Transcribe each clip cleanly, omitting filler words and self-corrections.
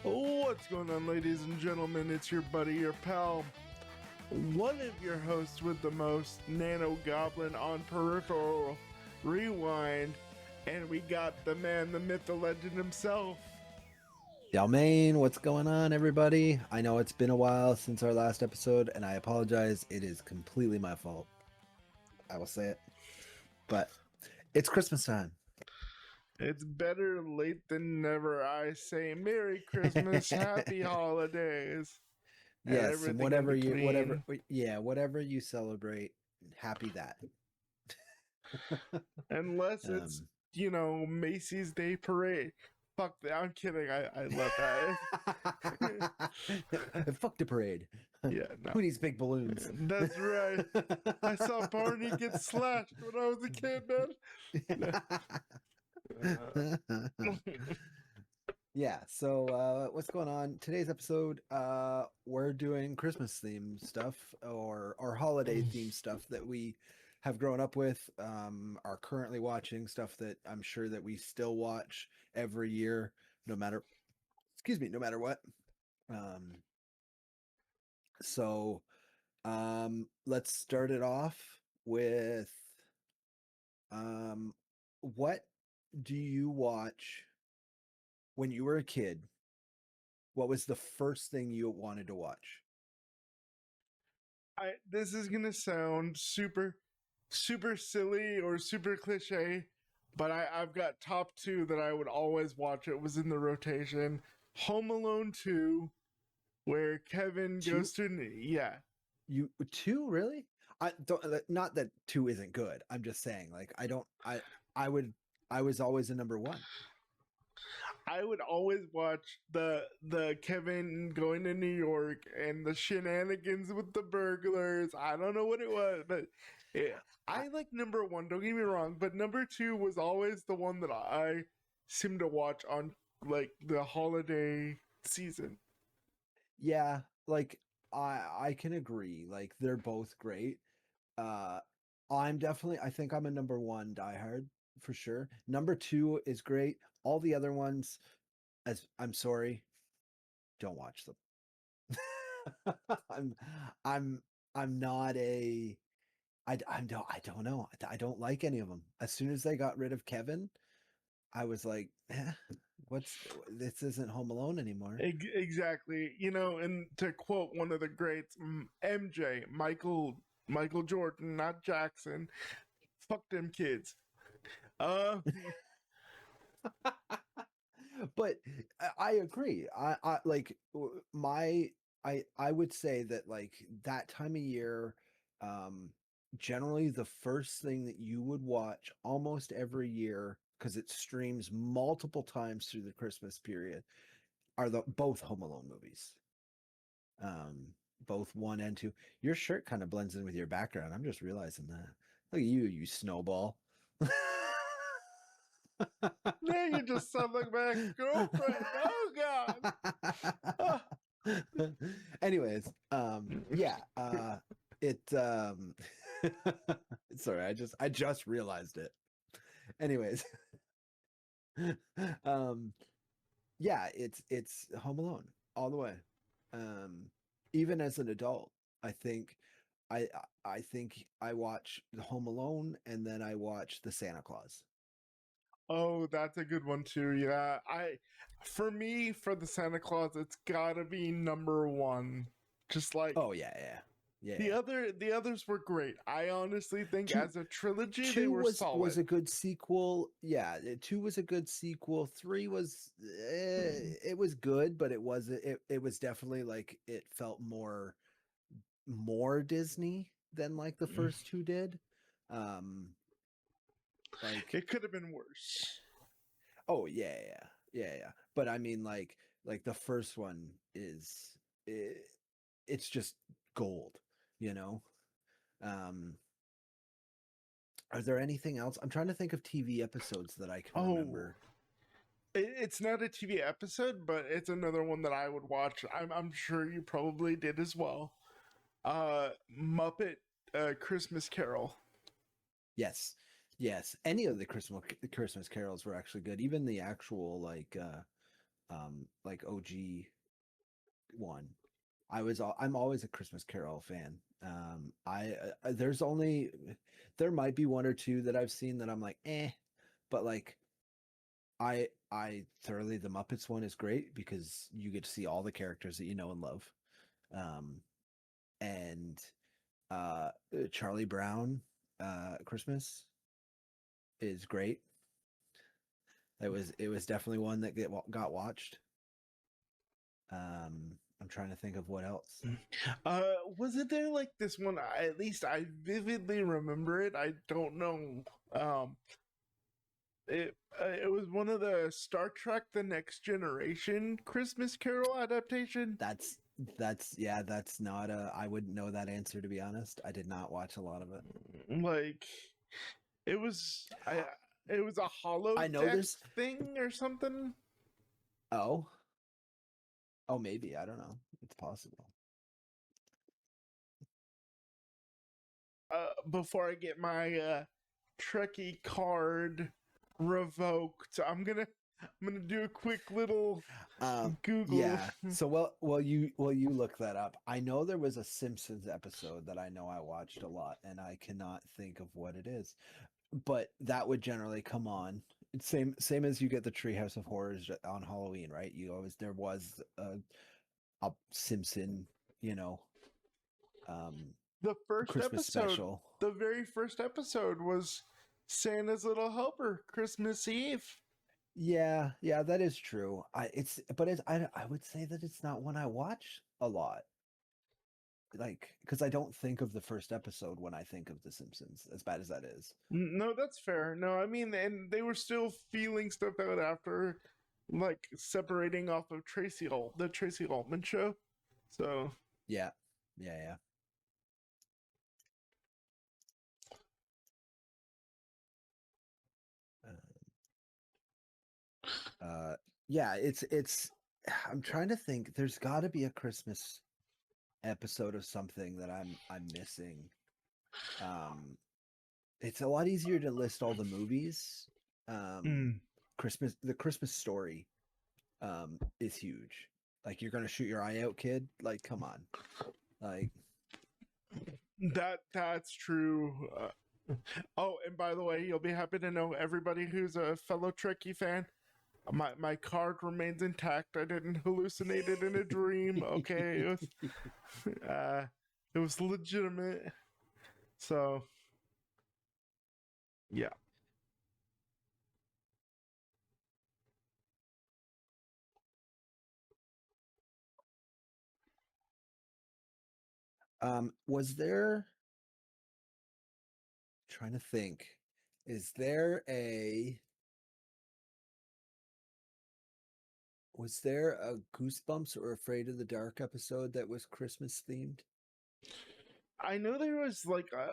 What's going on, ladies and gentlemen? It's your buddy, your pal, one of your hosts with the most, Nano Goblin on Peripheral Rewind, and we got the man, the myth, the legend himself. Dalmain, what's going on, everybody? I know it's been a while since our last episode, and I apologize. It is completely my fault. I will say it. But it's Christmas time. It's better late than never. I say Merry Christmas, Happy Holidays, and Yes, everything whatever in between. whatever you celebrate, happy that. Unless it's, Macy's Day Parade. Fuck that. I'm kidding. I love that. Fuck the parade. Yeah, no. Who needs big balloons? That's right. I saw Barney get slashed when I was a kid, man. Yeah, so what's going on? Today's episode, we're doing Christmas theme stuff or holiday theme stuff that we have grown up with, are currently watching, stuff that I'm sure that we still watch every year, no matter what. So let's start it off with what do you watch when you were a kid? What was the first thing you wanted to watch? This is gonna sound super silly or super cliche, but I've got top two that I would always watch. It was in the rotation. Home Alone 2, where Kevin goes to You two, really? I don't, not that two isn't good. I'm just saying, like, I was always a number one. I would always watch the Kevin going to New York and the shenanigans with the burglars. I don't know what it was, but yeah, I like number one. Don't get me wrong, but number two was always the one that I seem to watch on like the holiday season. Yeah, like I can agree. Like they're both great. Uh I think I'm a number one diehard for sure. Number two is great. All the other ones, as I'm sorry, don't watch them. I'm I'm I'm not a I don't know. I don't like any of them. As soon as they got rid of Kevin, I was like, what's this isn't Home Alone anymore. Exactly. And to quote one of the greats, MJ, Michael Jordan, not Jackson. Fuck them kids. But I agree. I like my I would say that like that time of year, um, generally the first thing that you would watch almost every year because it streams multiple times through the Christmas period are the both Home Alone movies. Um, both one and two. Your shirt kind of blends in with your background. I'm just realizing that. Look at you, you snowball. Now you just sound like my ex-girlfriend. Oh God. Anyways, yeah, it sorry, I just realized it. Anyways, yeah, it's Home Alone all the way. Um, even as an adult, I think I I think I watch the Home Alone and then I watch the Santa Claus. Oh, that's a good one too. Yeah. For me, for the Santa Claus, it's gotta be number one. Just like Oh yeah, yeah, yeah. the others were great. I honestly think Two as a trilogy they two were was solid. a good sequel. Yeah, two was a good sequel. Three was it was good, but it was definitely like it felt more Disney than like the first two did. Um like It could have been worse. oh yeah. But I mean like the first one is it's just gold, you know. Um are there anything else? I'm trying to think of TV episodes that I can Oh, remember. it's not a TV episode, but it's another one that I would watch. I'm sure you probably did as well. Muppet Christmas Carol. Yes. Yes. Any of the Christmas carols were actually good. Even the actual like like OG one. I'm always a Christmas Carol fan. There might be one or two that I've seen that I'm like, but like I thoroughly the Muppets one is great because you get to see all the characters that you know and love. Um, and Charlie Brown Christmas is great. It was definitely one that got watched. I'm trying to think of what else. Wasn't there like this one? At least I vividly remember it. I don't know. Um, it was one of the Star Trek: The Next Generation Christmas Carol adaptation. That's not a I wouldn't know that answer to be honest. I did not watch a lot of it. Like it was, it was a I know holodeck there's thing or something. oh oh maybe I don't know. It's possible. Before I get my Trekkie card revoked, I'm gonna do a quick little Google. Yeah. So while you look that up, I know there was a Simpsons episode that I know I watched a lot, and I cannot think of what it is. But that would generally come on. Same as you get the Treehouse of Horrors on Halloween, right? There was a Simpson, you know, um, The first Christmas episode, special. the very first episode was Santa's Little Helper, Christmas Eve. Yeah, that is true. I would say that it's not one I watch a lot. Like, because I don't think of the first episode when I think of The Simpsons, as bad as that is. No, that's fair. No, I mean, and they were still feeling stuff out after, like, separating off of the Tracy Altman show. So Yeah, yeah. Yeah. It's. I'm trying to think. There's got to be a Christmas episode of something that I'm missing. It's a lot easier to list all the movies. mm. The Christmas Story, is huge. Like you're gonna shoot your eye out, kid. Like, come on. Like, That's true. Oh, and by the way, you'll be happy to know everybody who's a fellow Trekkie fan. My card remains intact. I didn't hallucinate it in a dream. Okay, it was legitimate. So, yeah. was there? Trying to think. Is there a? Was there a Goosebumps or Afraid of the Dark episode that was Christmas themed? I know there was like a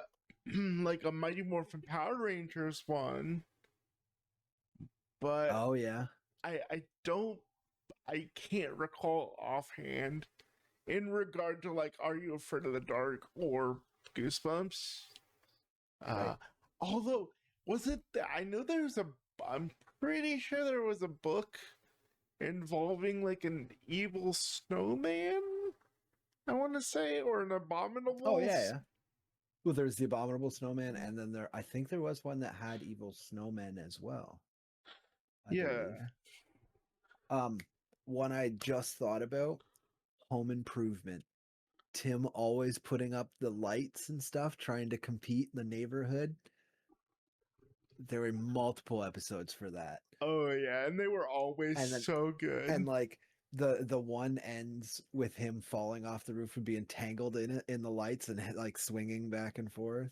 like a Mighty Morphin Power Rangers one, but Oh yeah. I don't I can't recall offhand in regard to like Are You Afraid of the Dark or Goosebumps. Uh Right. although was it I know there's a I'm pretty sure there was a book involving like an evil snowman, I want to say, or an abominable. Oh yeah. Well, there's the Abominable Snowman, and then I think there was one that had evil snowmen as well. I believe. Yeah. One I just thought about, Home Improvement. Tim always putting up the lights and stuff, trying to compete in the neighborhood. There were multiple episodes for that. Oh yeah, and they were always so good. And like the one ends with him falling off the roof and being tangled in the lights and like swinging back and forth.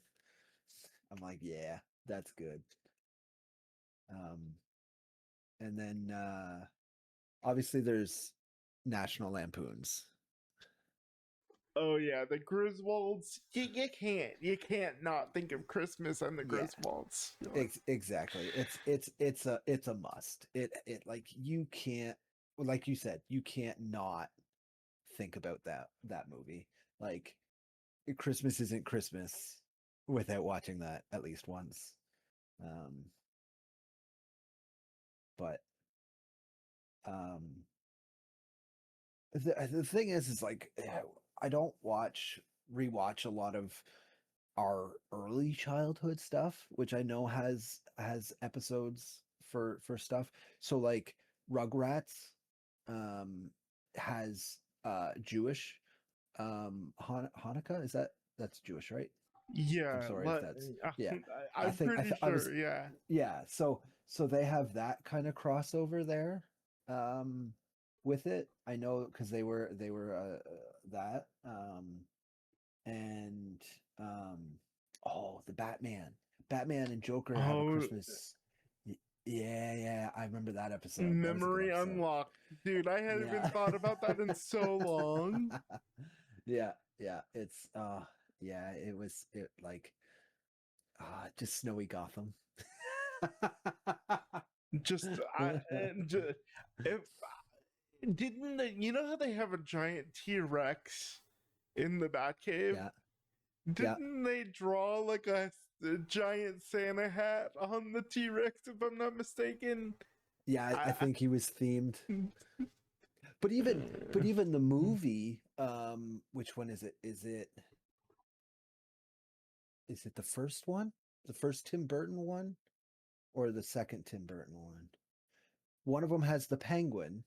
I'm like, yeah, that's good. And then obviously there's National Lampoons. Oh yeah, the Griswolds. You can't not think of Christmas and the Griswolds. Exactly. It's a must. It like you can't, like you said, you can't not think about that movie. Like Christmas isn't Christmas without watching that at least once. But the thing is like I don't rewatch a lot of our early childhood stuff, which I know has episodes for stuff. So like Rugrats um has Jewish Hanukkah, is that's Jewish, right? I'm Yeah, sorry if that's yeah. I I'm think pretty I was sure. Yeah. yeah, so they have that kind of crossover there um with it. I know because they were that and um oh, the Batman and Joker have a Oh, Christmas. Yeah, I remember that episode. That was a good memory episode. unlocked, dude. I hadn't even Yeah. thought about that in so long. Yeah, it's yeah, it like just snowy Gotham. Just I and ju- if didn't they, you know how they have a giant T-Rex in the Batcave? Yeah, yeah, Didn't they draw like a giant Santa hat on the T-Rex if I'm not mistaken? yeah. I I, think he was themed. But even the movie, which one is it? Is it the first one? The first Tim Burton one? Or the second Tim Burton one? One of them has the penguin,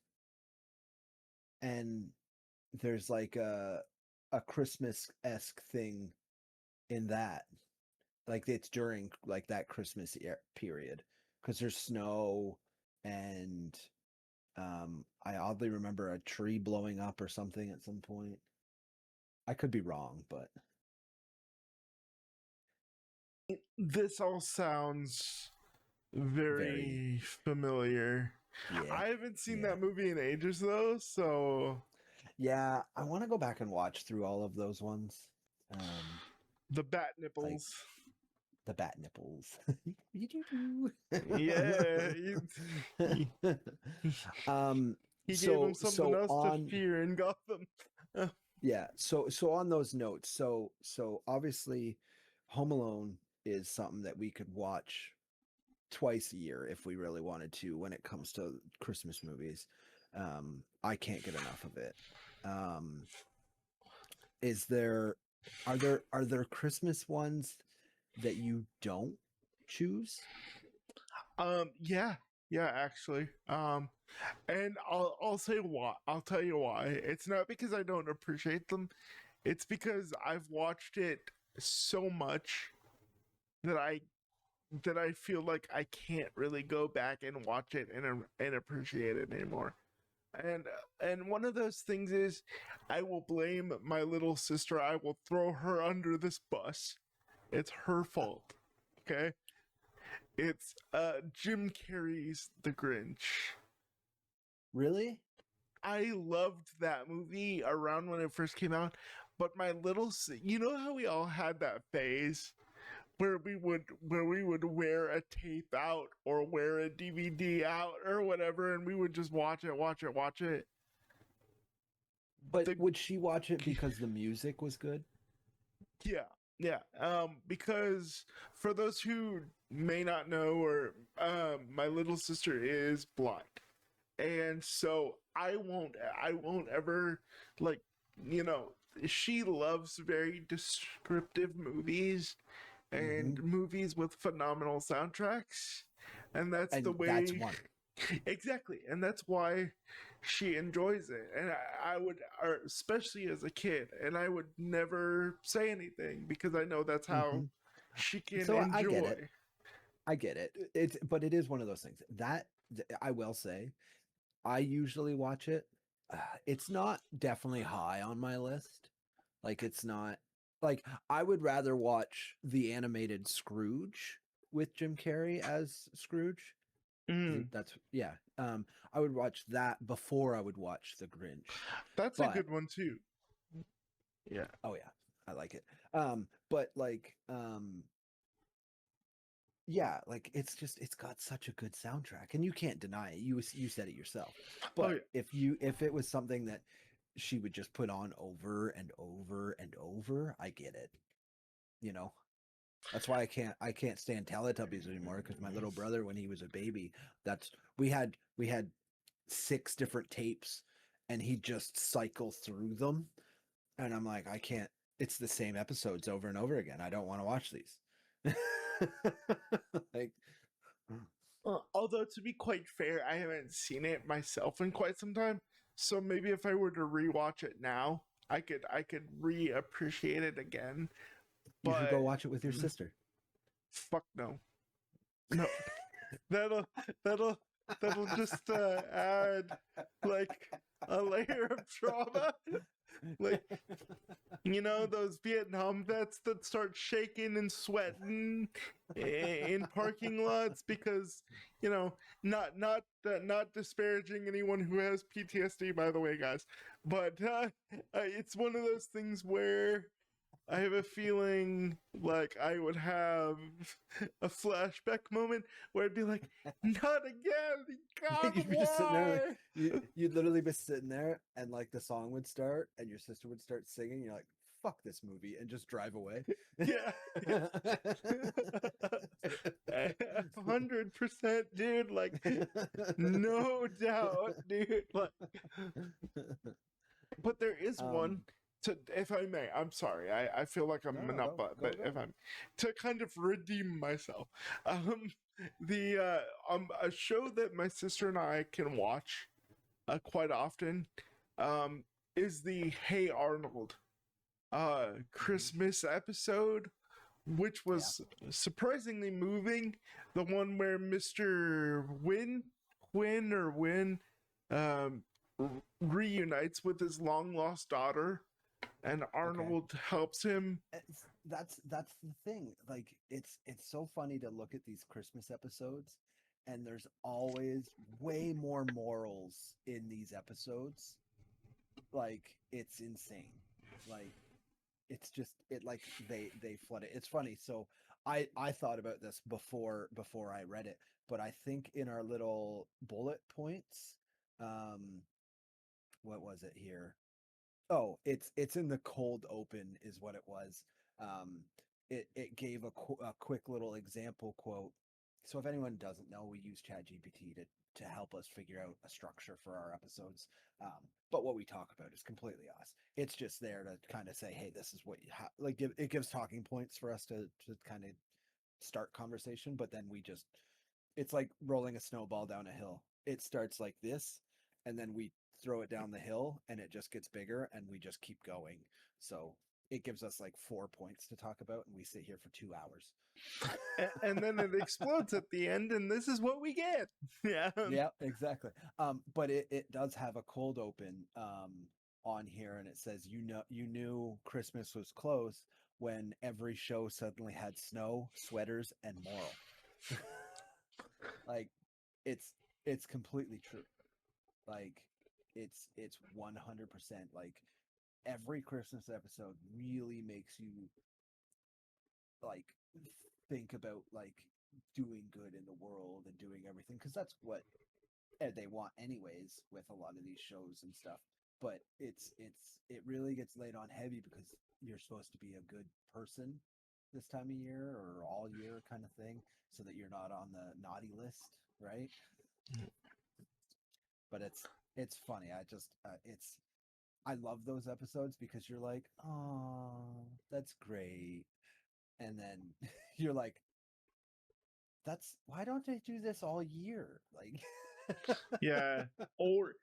and there's like a Christmas-esque thing in that. Like it's during like that Christmas period because there's snow and I oddly remember a tree blowing up or something at some point. I could be wrong, but this all sounds very very familiar. yeah, I haven't seen yeah. that movie in ages though, so Yeah, I want to go back and watch through all of those ones. Um the bat like nipples. the bat nipples. Yeah, he, he, um he gave him something so else to on fear in Gotham. yeah, so on those notes, so obviously Home Alone is something that we could watch twice a year if we really wanted to when it comes to Christmas movies. I can't get enough of it. Um, is there are there Christmas ones that you don't choose? Yeah, yeah, actually. And I'll say why. I'll tell you why. It's not because I don't appreciate them. It's because I've watched it so much that I feel like I can't really go back and watch it and appreciate it anymore. And one of those things is I will blame my little sister. I will throw her under this bus. It's her fault. Okay? It's Jim Carrey's The Grinch. Really? I loved that movie around when it first came out, but you know how we all had that phase where we would wear a tape out or wear a DVD out or whatever, and we would just watch it. But The would she watch it because the music was good? Yeah, yeah. Because for those who may not know, or my little sister is blind, and so I won't ever like, you know, she loves very descriptive movies Mm-hmm. and movies with phenomenal soundtracks, and that's the And that's way one. exactly, and that's why she enjoys it. And I would, or especially as a kid, and I would never say anything because I know that's how Mm-hmm. she can So I get enjoy. it. I get it. But it is one of those things that I will say I usually watch it. It's not definitely high on my list. Like it's not like I would rather watch the animated Scrooge with Jim Carrey as Scrooge. Mm, That's yeah. I would watch that before I would watch The Grinch. that's a But good one too. Yeah. oh yeah, I like it. But like yeah, like it's got such a good soundtrack and you can't deny it. You said it yourself. Oh But yeah. if it was something that she would just put on over and over and over, I get it. You know. That's why I can't stand Teletubbies anymore because my little brother when he was a baby, that's we had 6 different tapes and he just cycles through them, and I'm like, I can't. It's the same episodes over and over again. I don't want to watch these. Like, Although to be quite fair, I haven't seen it myself in quite some time. So maybe if I were to rewatch it now, I could reappreciate it again. you should But go watch it with your sister. fuck no. No. That'll that'll that'll just add like a layer of trauma. Like, you know, those Vietnam vets that start shaking and sweating in parking lots because, you know, not disparaging anyone who has PTSD, by the way, guys, but it's one of those things where I have a feeling like I would have a flashback moment where I'd be like, "Not again! God, You'd be why?" just sitting there, you'd literally be sitting there, and like the song would start, and your sister would start singing. You're like, "Fuck this movie," and just drive away. Yeah, 100%, dude. Like, no doubt, dude. Like, but there is one um, to, if I may, I'm sorry, I feel like I'm no, not, but if I'm to kind of redeem myself, um, the a show that my sister and I can watch quite often, um, is the Hey Arnold Mhm. Christmas episode, which Yeah. was surprisingly moving. The one where Mr. Win, um, reunites with his long lost daughter, and Okay. Arnold helps him. That's the thing. Like, it's so funny to look at these Christmas episodes, and there's always way more morals in these episodes. Like, it's insane. Like, it's just it like they flood it. It's funny. So I thought about this before I read it, but I think in our little bullet points, um, what was it here? Oh, it's in the cold open is what it was. Um, it gave a quick little example quote. So if anyone doesn't know, we use ChatGPT to help us figure out a structure for our episodes. But what we talk about is completely us. It's just there to kind of say, hey, this is what you like. It gives talking points for us to kind of start conversation, but then we just it's like rolling a snowball down a hill. It starts like this, and then we throw it down the hill, and it just gets bigger, and we just keep going. So it gives us like 4 points to talk about, and we sit here for 2 hours. And then it explodes at the end, and this is what we get. Yeah. Yeah, exactly. But it does have a cold open on here, and it says you knew Christmas was close when every show suddenly had snow, sweaters, and moral. Like, it's it's completely true. Like, it's 100% like every Christmas episode really makes you like think about like doing good in the world and doing everything, because that's what they want anyways with a lot of these shows and stuff. But it really gets laid on heavy because you're supposed to be a good person this time of year or all year kind of thing, so that you're not on the naughty list, right? But it's funny. I just it's I love those episodes because you're like, oh, that's great. And then you're like, that's why don't they do this all year? Like, Yeah. Or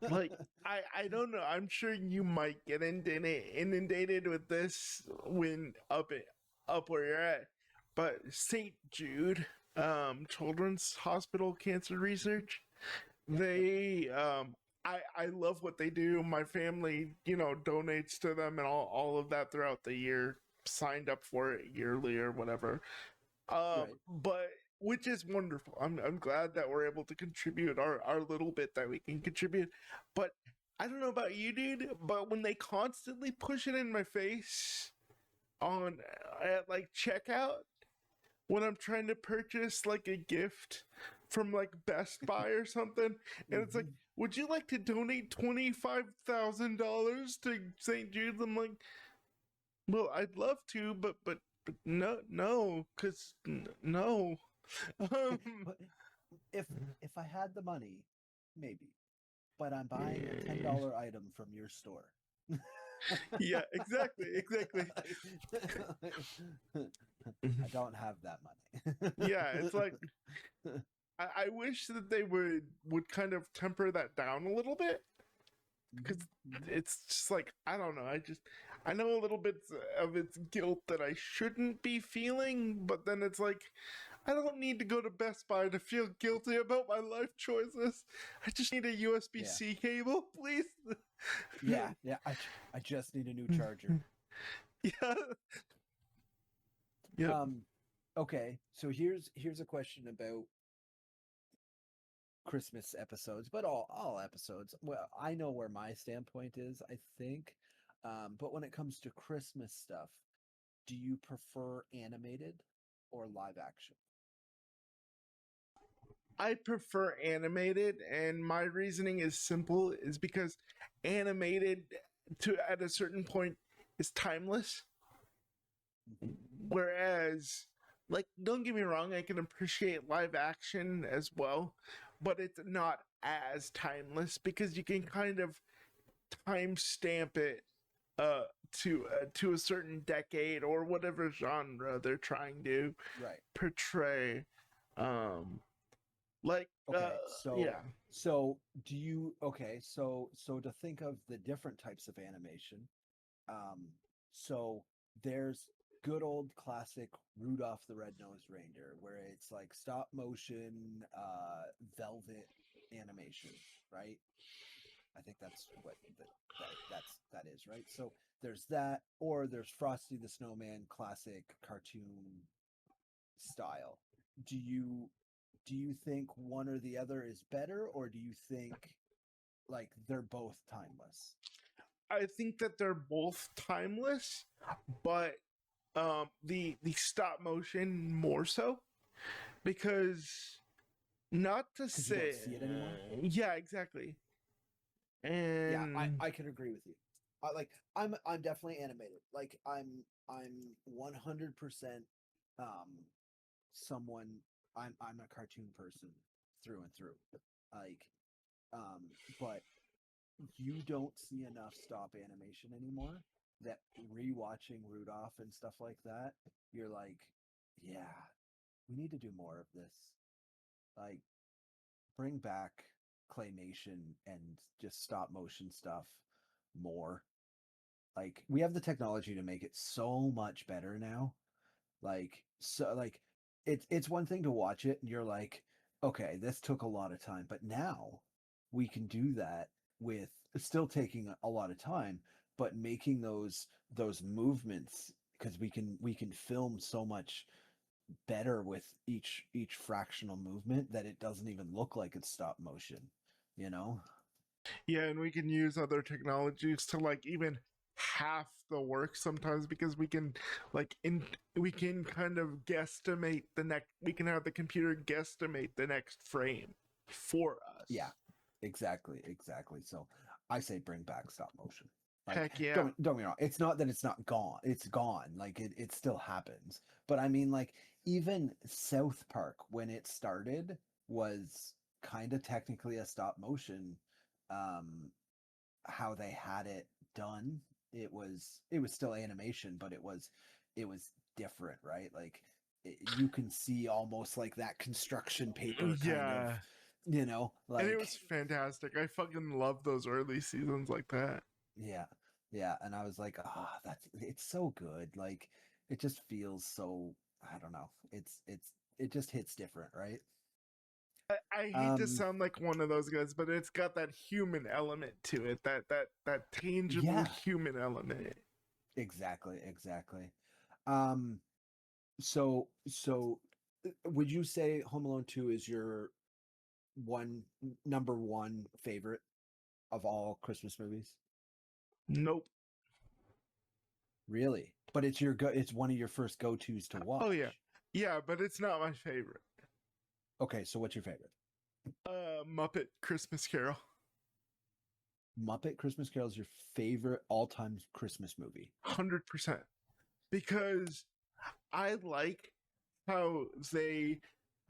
like, I don't know. I'm sure you might get inundated with this when up where you're at. But St. Jude, Children's Hospital Cancer Research, yep. they I love what they do. My family, you know, donates to them and all of that throughout the year. Signed up for it yearly or whatever. Right. But which is wonderful. I'm glad that we're able to contribute our little bit that we can contribute. But I don't know about you, dude, but when they constantly push it in my face on at like checkout when I'm trying to purchase like a gift from like Best Buy or something, and it's like, Hmm. would you like to donate $25,000 to St. Jude's? I'm like, well, I'd love to, but no, cause no. Um, But if if I had the money, maybe. but I'm buying a $10 item from your store. Yeah, exactly, exactly. I don't have that money. Yeah, it's like I wish that they would kind of temper that down a little bit, because it's just like, I don't know. I know a little bit of its guilt that I shouldn't be feeling, but then it's like, I don't need to go to Best Buy to feel guilty about my life choices. I just need a USB-C cable, please. Yeah. I just need a new charger. Yeah. Yeah. Okay, so here's a question about Christmas episodes, but all episodes. Well, I know where my standpoint is, I think. But when it comes to Christmas stuff, do you prefer animated or live action? I prefer animated, and my reasoning is simple, is because animated to at a certain point is timeless. Whereas, like, don't get me wrong, I can appreciate live action as well, but it's not as timeless because you can kind of timestamp it uh to a certain decade or whatever genre they're trying to Right. portray. Um like Okay, yeah. so do you okay, so to think of the different types of animation, um, so there's good old classic Rudolph the Red-Nosed Reindeer, where it's like stop motion, velvet animation, right? I think that's what that is, right? So there's that, or there's Frosty the Snowman classic cartoon style. Do you do you think one or the other is better, or do you think like they're both timeless? I think that they're both timeless, but the stop motion more so, because not to Because you don't say, see it anymore. yeah, exactly. Yeah, And I can agree with you. Like I'm definitely animated. Like I'm 100% um someone I'm a cartoon person through and through. Like but you don't see enough stop animation anymore that rewatching Rudolph and stuff like that, you're like, yeah, we need to do more of this. Like bring back claymation and just stop motion stuff more. Like we have the technology to make it so much better now. Like it's one thing to watch it and you're like, okay, this took a lot of time, but now we can do that with still taking a lot of time, but making those movements because we can film so much better with each fractional movement that it doesn't even look like it's stop motion, you know? yeah, and we can use other technologies to like even half the work sometimes, because we can like we can kind of guesstimate the next, we can have the computer guesstimate the next frame for us. Yeah, exactly. So I say bring back stop motion. Like Heck yeah. don't get me wrong. It's not that it's not gone. It's gone. Like it still happens. But I mean like even South Park when it started was kind of technically a stop motion. Um how they had it done. It was still animation, but it was different, right? Like you can see almost like that construction paper kind of, Yeah, and it like was fantastic. I fucking love those early seasons like that. yeah, yeah. And I was like, ah, it's so good. Like it just feels so. I don't know. It just hits different, right? I hate to Um, sound like one of those guys, but it's got that human element to it, that tangible yeah, human element. exactly. Um, so would you say Home Alone 2 is your one number one favorite of all Christmas movies? Nope. Really? But it's one of your first go-tos to Oh yeah, watch. yeah, but it's not my favorite. Okay, so what's your favorite? Muppet Christmas Carol, Muppet Christmas Carol is your favorite all-time Christmas movie. 100%, because I like how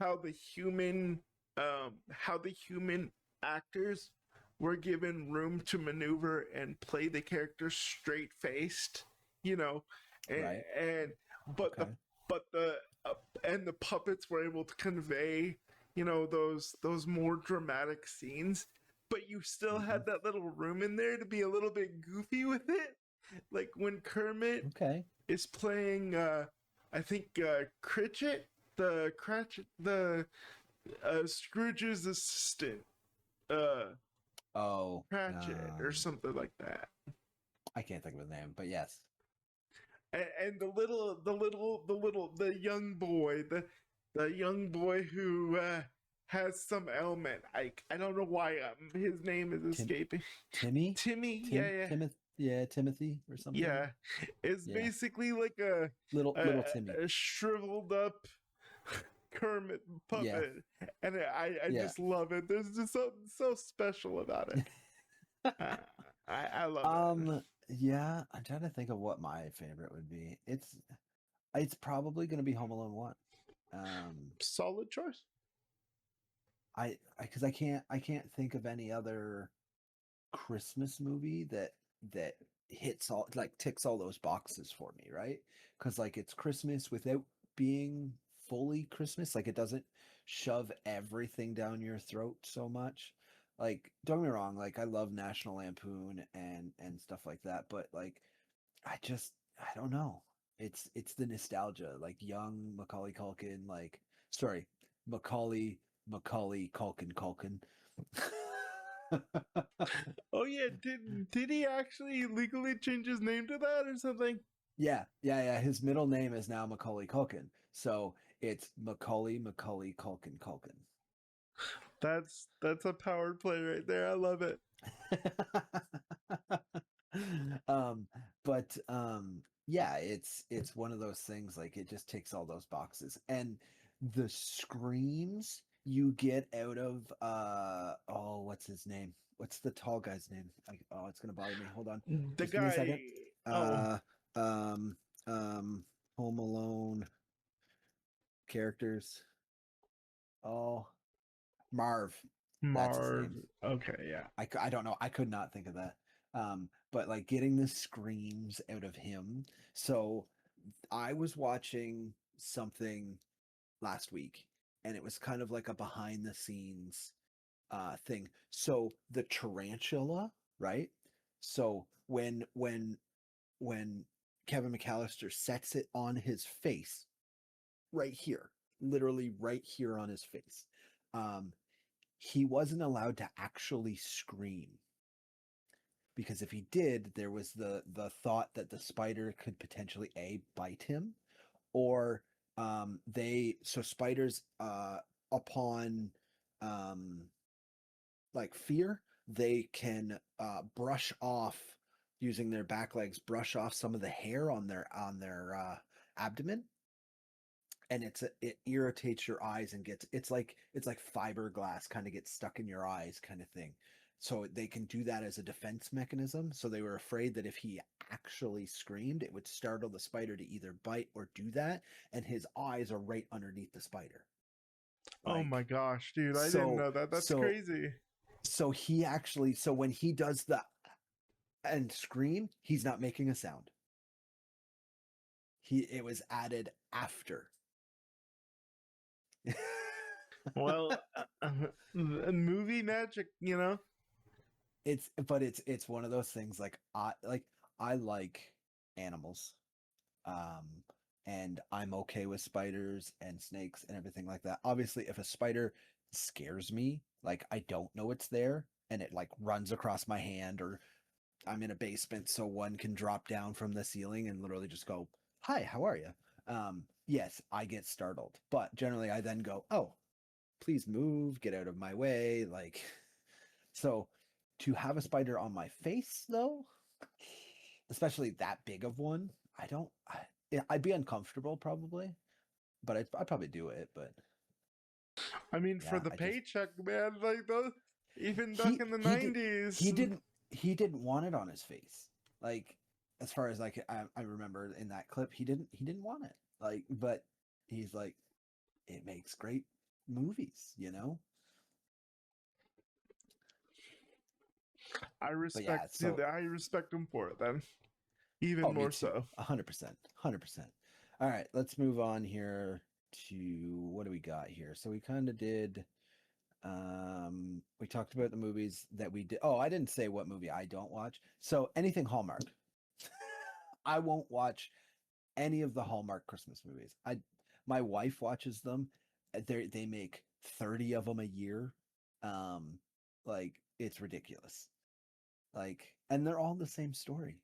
how the human how the human actors we're given room to maneuver and play the character straight faced, you know, and, Right. and but the Okay. but the and the puppets were able to convey, you know, those more dramatic scenes, but you still Hmm. had that little room in there to be a little bit goofy with it, like when Kermit Okay. is playing I think Critchit, the Cratchit, the Scrooge's assistant, uh Oh, Cratchit or something like that. I can't think of his name, but yes. And the young boy, the young boy who has some ailment. I don't know why his name is Tim escaping. Timmy? Timmy, yeah, Timothy or something. yeah. It's Yeah. basically like a Little Timmy. a shriveled up Kermit Yeah. puppet, and I Yeah. just love it. There's just something so special about it. Uh, I love it. Yeah, I'm trying to think of what my favorite would be. It's probably going to be Home Alone 1. Um Solid choice. I cuz I can't think of any other Christmas movie that hits all like ticks all those boxes for me, right? Cuz like it's Christmas without being fully Christmas, like it doesn't shove everything down your throat so much. Like don't get me wrong, like I love National Lampoon and stuff like that, but like I don't know. It's the nostalgia, like young Macaulay Culkin, like sorry, Macaulay Culkin. Oh yeah, did he actually legally change his name to that or something? Yeah. His middle name is now Macaulay Culkin, so it's Macaulay Culkin. That's a power play right there. I love it. um but yeah, it's one of those things, like it just ticks all those boxes, and the screams you get out of oh, what's his name, what's the tall guy's name, oh, it's gonna bother me, hold on, The just give me a guy. second. Oh, uh um Home Alone characters, oh, Marv, that's his Marv. name. Okay, yeah. I don't know. I could not think of that. But like getting the screams out of him. So I was watching something last week, and it was kind of like a behind the scenes thing. So the tarantula, right? So when Kevin McAllister sets it on his face, right here, literally right here on his face, um, he wasn't allowed to actually scream, because if he did, there was the thought that the spider could potentially bite him, or they so spiders upon um like fear, they can brush off, using their back legs, brush off some of the hair on their abdomen, and it irritates your eyes and gets, it's like fiberglass kind of gets stuck in your eyes kind of thing. So they can do that as a defense mechanism. So they were afraid that if he actually screamed, it would startle the spider to either bite or do that, and his eyes are right underneath the spider. Oh my Like gosh, dude, I didn't so know that. That's so crazy. so he actually, so when he does the and scream, he's not making a sound. It was added after. Well, movie magic, you know. It's one of those things, like I like animals, um and I'm okay with spiders and snakes and everything like that. Obviously if a spider scares me, like I don't know it's there and it like runs across my hand, or I'm in a basement so one can drop down from the ceiling and literally just go, "Hi, how are you?" Yes, I get startled, but generally I then go, "Oh, please move, get out of my way." Like, so to have a spider on my face though, especially that big of one, I don't. I'd be uncomfortable probably, but I'd probably do it. But I mean, for yeah, the I just paycheck, man, like those, even back he in the he did '90s. he didn't want it on his face. Like, as far as like I remember in that clip, he didn't want it. Like, but he's like, it makes great movies, you know. I But yeah, respect so I respect him for it then, even oh, me more too. so. 100%. 100%. All right, let's move on here to what do we got here? So we kind of did we talked about the movies that we did. Oh, I didn't say what movie I don't watch. So anything Hallmark. I won't watch any of the Hallmark Christmas movies. My wife watches them. They make 30 of them a year. Um like it's ridiculous. Like, and they're all the same story.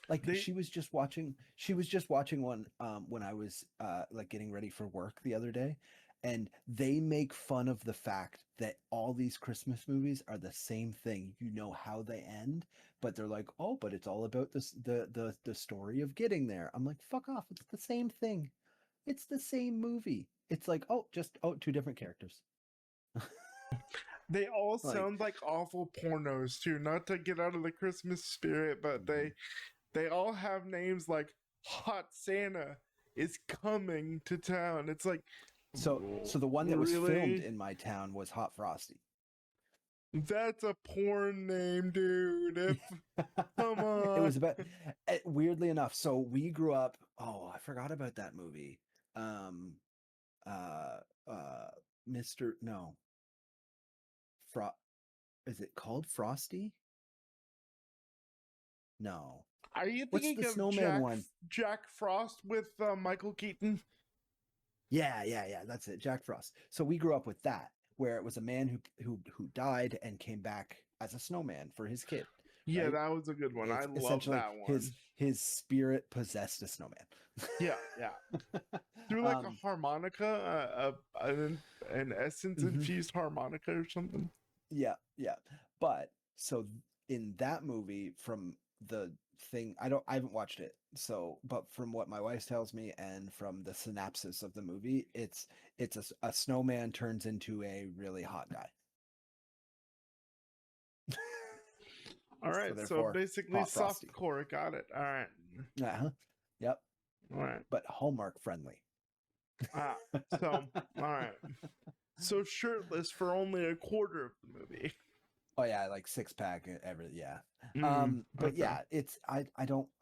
Like They she was just watching one when I was like getting ready for work the other day, and they make fun of the fact that all these Christmas movies are the same thing. You know how they end, but they're like, "Oh, but it's all about this the story of getting there." I'm like, "Fuck off. It's the same thing. It's the same movie." It's like, "Oh, just two different characters." they all Like, sound like awful pornos too. Not to get out of the Christmas spirit, but mhm. they all have names like Hot Santa is coming to town. It's like, So the one that was filmed really? in my town was Hot Frosty. That's a porn name, dude. Come It on. was about weirdly enough. So we grew up. Oh, I forgot about that movie. Um, uh, uh, Mr. No, Fro. Is it called Frosty? No. Are you What's thinking the of snowman one? Jack Frost with Michael Keaton? Yeah. That's it. Jack Frost. So we grew up with that, where it was a man who died and came back as a snowman for his kid, Yeah, right? that was a good one. I It's love essentially that one. his spirit possessed a snowman. Yeah. Through like a um, harmonica, an essence mhm. infused harmonica or something. Yeah. But so in that movie, from the thing, I haven't watched it. So, but from what my wife tells me and from the synopsis of the movie, it's a snowman turns into a really hot guy. All So right, so therefore, basically hot soft frosty. core. Got it. All right. Uh-huh. Yep. All right. But Hallmark friendly. Ah, so all right. So shirtless for only a quarter of the movie. Oh yeah, like six pack every yeah. But Okay. yeah, it's I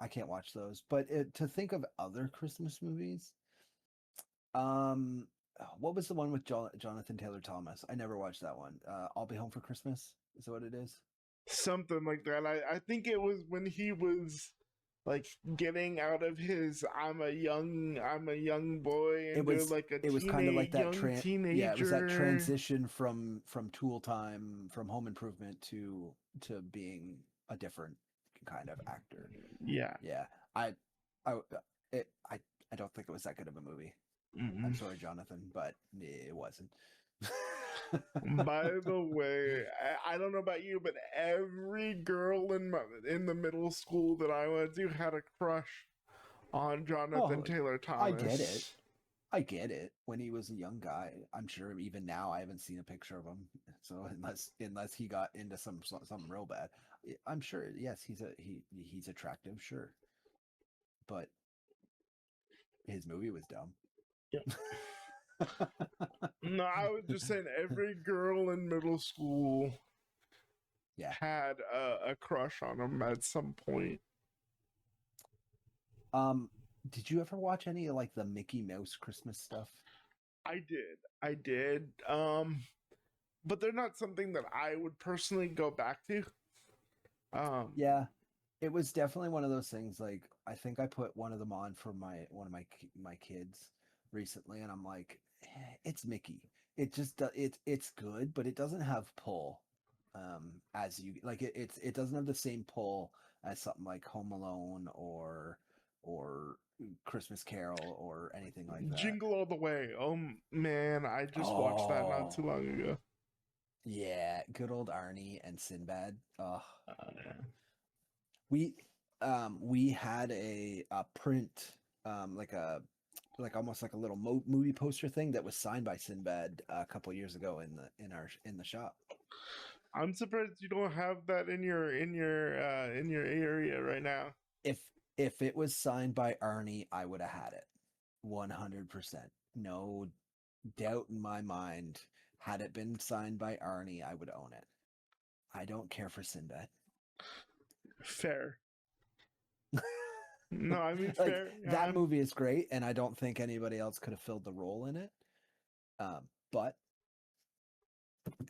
can't watch those. But to think of other Christmas movies, Um, what was the one with Jonathan Taylor Thomas? I never watched that one. I'll Be Home for Christmas. Is that what it is? Something like that. I think it was when he was like getting out of his I'm a young boy It into was like a it was kind of like that young yeah, it was that teenager. transition from Tool Time, from Home Improvement to being a different kind of actor. Yeah. Yeah. I it I don't think it was that good of a movie. I'm Mm-mm. sorry, Jonathan, but it wasn't. By the way, I don't know about you, but every girl in the middle school that I went to had a crush on Jonathan Oh, Taylor I get it. Thomas. I get it. When he was a young guy, I'm sure even now I haven't seen a picture of him. So unless he got into something real bad, I'm sure. Yes, he's attractive, sure, but his movie was dumb. Yeah. No, I was just saying every girl in middle school Yeah. had a crush on him at some point. Um, did you ever watch any of like the Mickey Mouse Christmas stuff? I did. But they're not something that I would personally go back to. Um, Yeah, it was definitely one of those things. Like I think I put one of them on for one of my kids recently, and I'm like, it's Mickey. It just it's good, but it doesn't have pull. As you like it doesn't have the same pull as something like Home Alone or Christmas Carol or anything like that. Jingle All the Way. Oh man, I just watched that not too Oh long ago. yeah, good old Arnie and Sinbad. Oh, Uh, we we had a print like a like almost like a little movie poster thing that was signed by Sinbad a couple years ago in the shop. I'm surprised you don't have that in your area right now. If if it was signed by Arnie, I would have had it. 100%. No doubt in my mind. Had it been signed by Arnie, I would own it. I don't care for Sinbad. Fair. No, I mean Like fair. that movie is great, and I don't think anybody else could have filled the role in it. But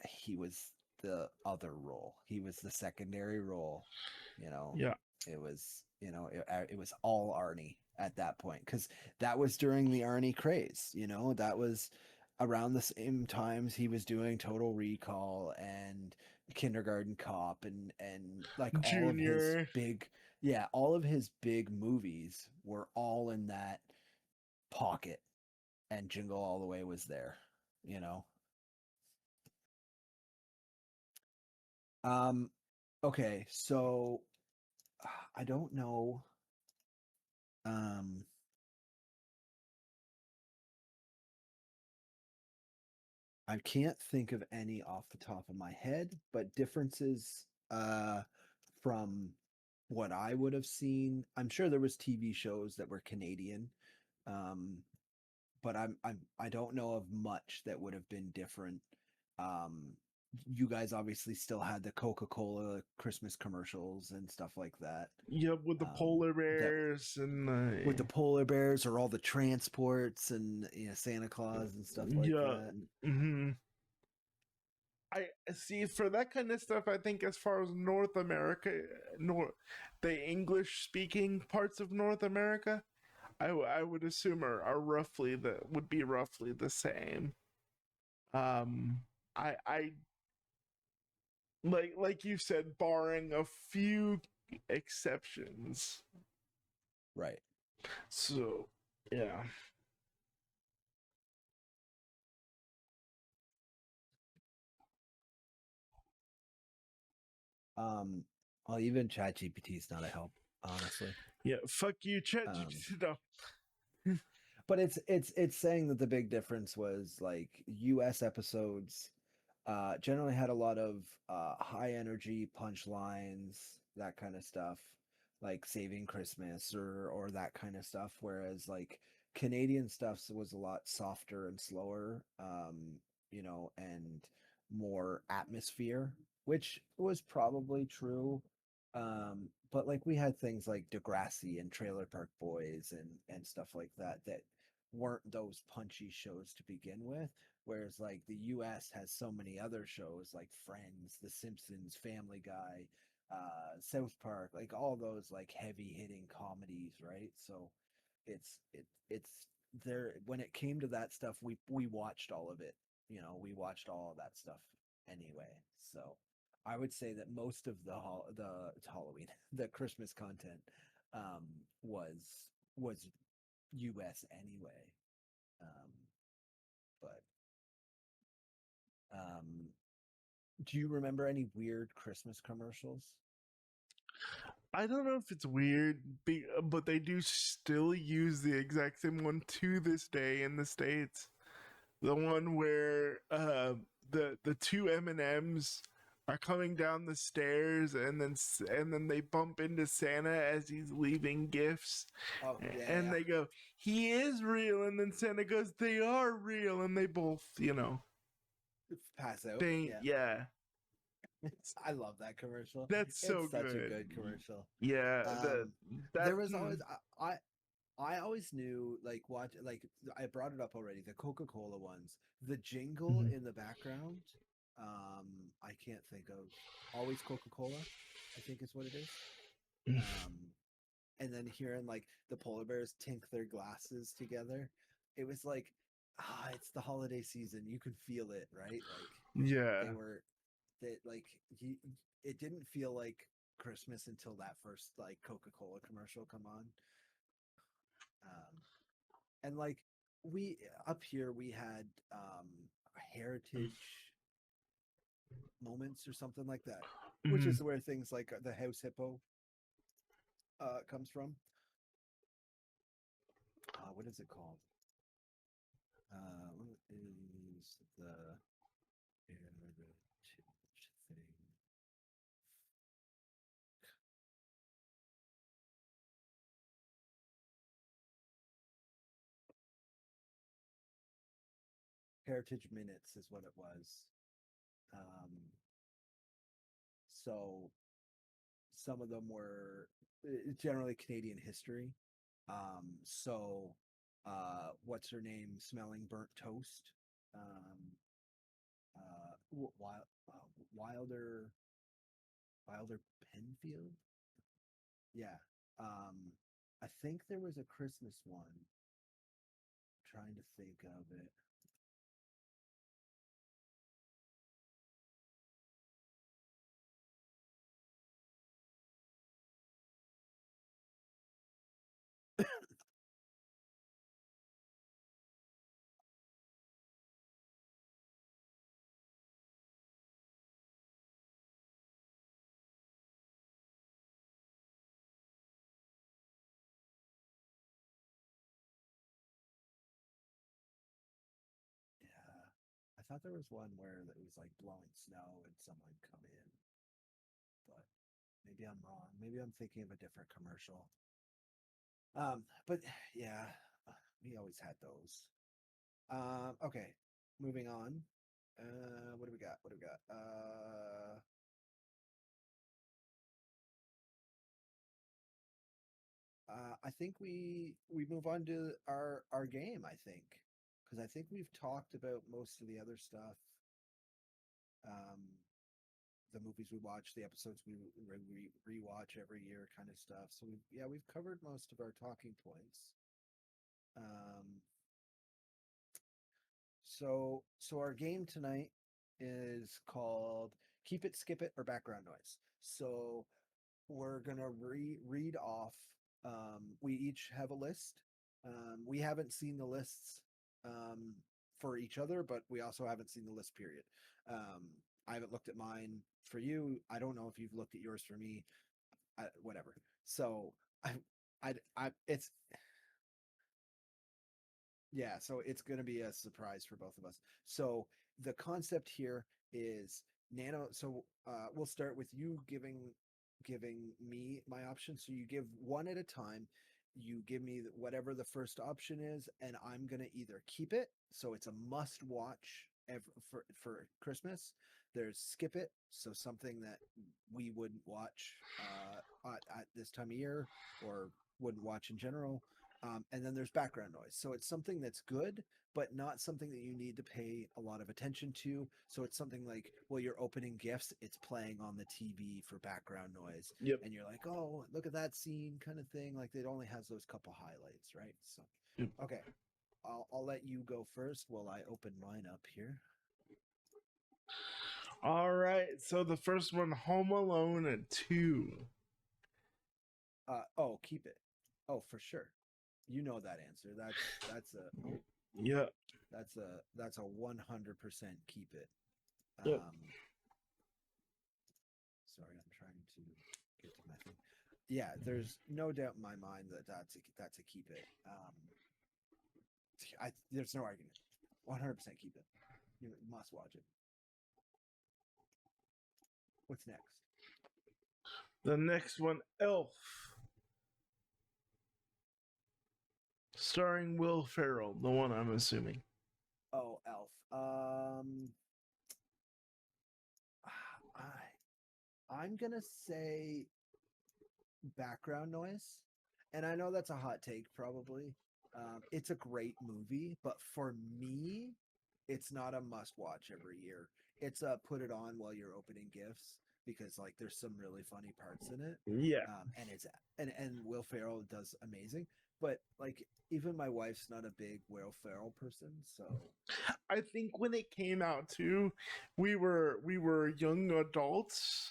he was the other role. He was the secondary role. You know, Yeah. it was it was all Arnie at that point because that was during the Arnie craze. You know, that was around the same times he was doing Total Recall and Kindergarten Cop and like all of his Junior. big all of his big movies were all in that pocket, and Jingle All the Way was there. You know. Um, okay, so I don't know. Um, I can't think of any off the top of my head, but differences from what I would have seen. I'm sure there was TV shows that were Canadian, um, but I don't know of much that would have been different. Um, you guys obviously still had the Coca-Cola Christmas commercials and stuff like that. Yep, with the Um, polar that bears and with the polar bears or all the transports and Santa Claus and stuff like yeah. that. Hmm. I see for that kind of stuff. I think as far as North America, North the English speaking parts of North America, I would assume are roughly would be roughly the same. I like you said, barring a few exceptions. Right. So yeah. Um, well, even ChatGPT is not a help, honestly. Yeah, fuck you, Um, ChatGPT. No. but it's saying that the big difference was like U.S. episodes generally had a lot of high energy punchlines, that kind of stuff, like Saving Christmas or that kind of stuff. Whereas like Canadian stuff was a lot softer and slower, and more atmosphere, which was probably true. But like we had things like Degrassi and Trailer Park Boys and stuff like that that weren't those punchy shows to begin with. Whereas like the US has so many other shows like Friends, The Simpsons, Family Guy, South Park, like all those like heavy hitting comedies, right? So it's there when it came to that stuff, we watched all of it. We watched all of that stuff anyway. So I would say that most of the Halloween, the Christmas content, um, was U.S. anyway. Um, but um, do you remember any weird Christmas commercials? I don't know if it's weird, but they do still use the exact same one to this day in the States. The one where the two M&Ms are coming down the stairs and then they bump into Santa as he's leaving gifts, Oh yeah, and yeah. they go, "He is real," and then Santa goes, "They are real," and they both, Pass out. they Yeah, yeah, I love that commercial. that's so It's such a good. good commercial. Yeah, Um, that there was always I always knew like watch like I brought it up already. The Coca Cola ones, the jingle Mhm. in the background. I can't think of always Coca Cola. I think is what it is. Um, and then hearing like the polar bears tink their glasses together, it was like it's the holiday season. You could feel it, right? Like they Yeah. were that like it didn't feel like Christmas until that first like Coca-Cola commercial come on. And like we up here we had heritage moments or something like that, which Mhm. is where things like the house hippo comes from. What is it called? What is the heritage thing? Heritage minutes is what it was. Um, so some of them were generally Canadian history. So what's her name? Smelling burnt toast. Um, Wilder Penfield. Yeah. I think there was a Christmas one. I'm trying to think of it. Yeah. I thought there was one where it was like blowing snow and someone come in, but maybe I'm wrong. Maybe I'm thinking of a different commercial. But yeah, we always had those. Okay, moving on. What do we got? What do we got? I think we move on to our game. I think because I think we've talked about most of the other stuff. Um, the movies we watch, the episodes we rewatch every year, kind of stuff. So we've covered most of our talking points. Um, so our game tonight is called Keep It, Skip It, or Background Noise. So we're gonna read off. We each have a list. We haven't seen the lists um, for each other, but we also haven't seen the list. Period. I haven't looked at mine for you. I don't know if you've looked at yours for me. Whatever. So it's yeah, so it's going to be a surprise for both of us. So the concept here is nano. So we'll start with you giving me my option. So you give one at a time. You give me whatever the first option is, and I'm going to either keep it, so it's a must watch for Christmas. There's skip it, so something that we wouldn't watch at this time of year or wouldn't watch in general. And then there's background noise. So it's something that's good, but not something that you need to pay a lot of attention to. So it's something like, well, you're opening gifts, it's playing on the TV for background noise. Yep. And you're like, oh, look at that scene kind of thing. Like it only has those couple highlights, right? So, Yep. okay. I'll let you go first while I open mine up here. All right. So the first one, Home Alone 2. Keep it. Oh, for sure. You know that answer. That's a Yeah. that's a 100% keep it. Yep. Sorry, I'm trying to get to my thing. Yeah, there's no doubt in my mind that that's a keep it. There's no argument. 100% keep it. You must watch it. What's next? The next one, Elf, starring Will Ferrell. The one I'm assuming. Oh, Elf. I'm gonna say background noise. And I know that's a hot take, probably. It's a great movie, but for me, it's not a must watch every year. It's a put it on while you're opening gifts because like there's some really funny parts in it. Yeah. And Will Ferrell does amazing. But like even my wife's not a big Will Ferrell person, so I think when it came out too, we were young adults.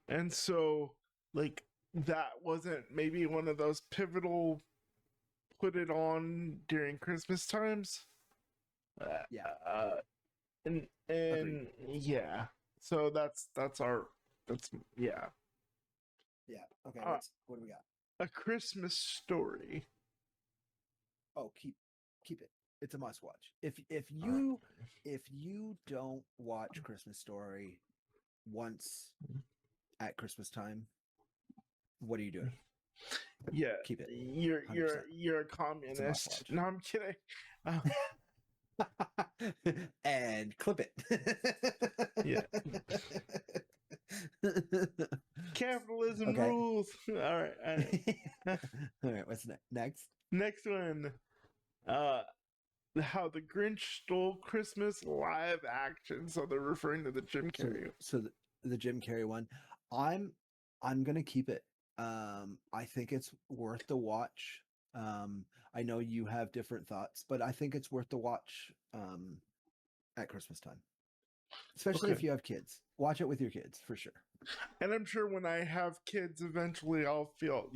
And so like that wasn't maybe one of those pivotal put it on during Christmas times. Yeah. And Agreed. yeah. So that's yeah. Yeah. Okay, what do we got? A Christmas Story. Oh, keep it. It's a must watch. If you don't watch Christmas Story once at Christmas time, what are you doing? Yeah, Keep it. You're a communist. No, I'm kidding. And clip it. Yeah. Capitalism Okay. rules. All right. All right. What's next? Next one. Uh, how the Grinch Stole Christmas live action. So they're referring to the Jim Carrey. So the Jim Carrey one, I'm I'm gonna keep it. I think it's worth the watch. I know you have different thoughts, but I think it's worth the watch at Christmas time, especially Okay. if you have kids. Watch it with your kids for sure. And I'm sure when I have kids, eventually I'll feel,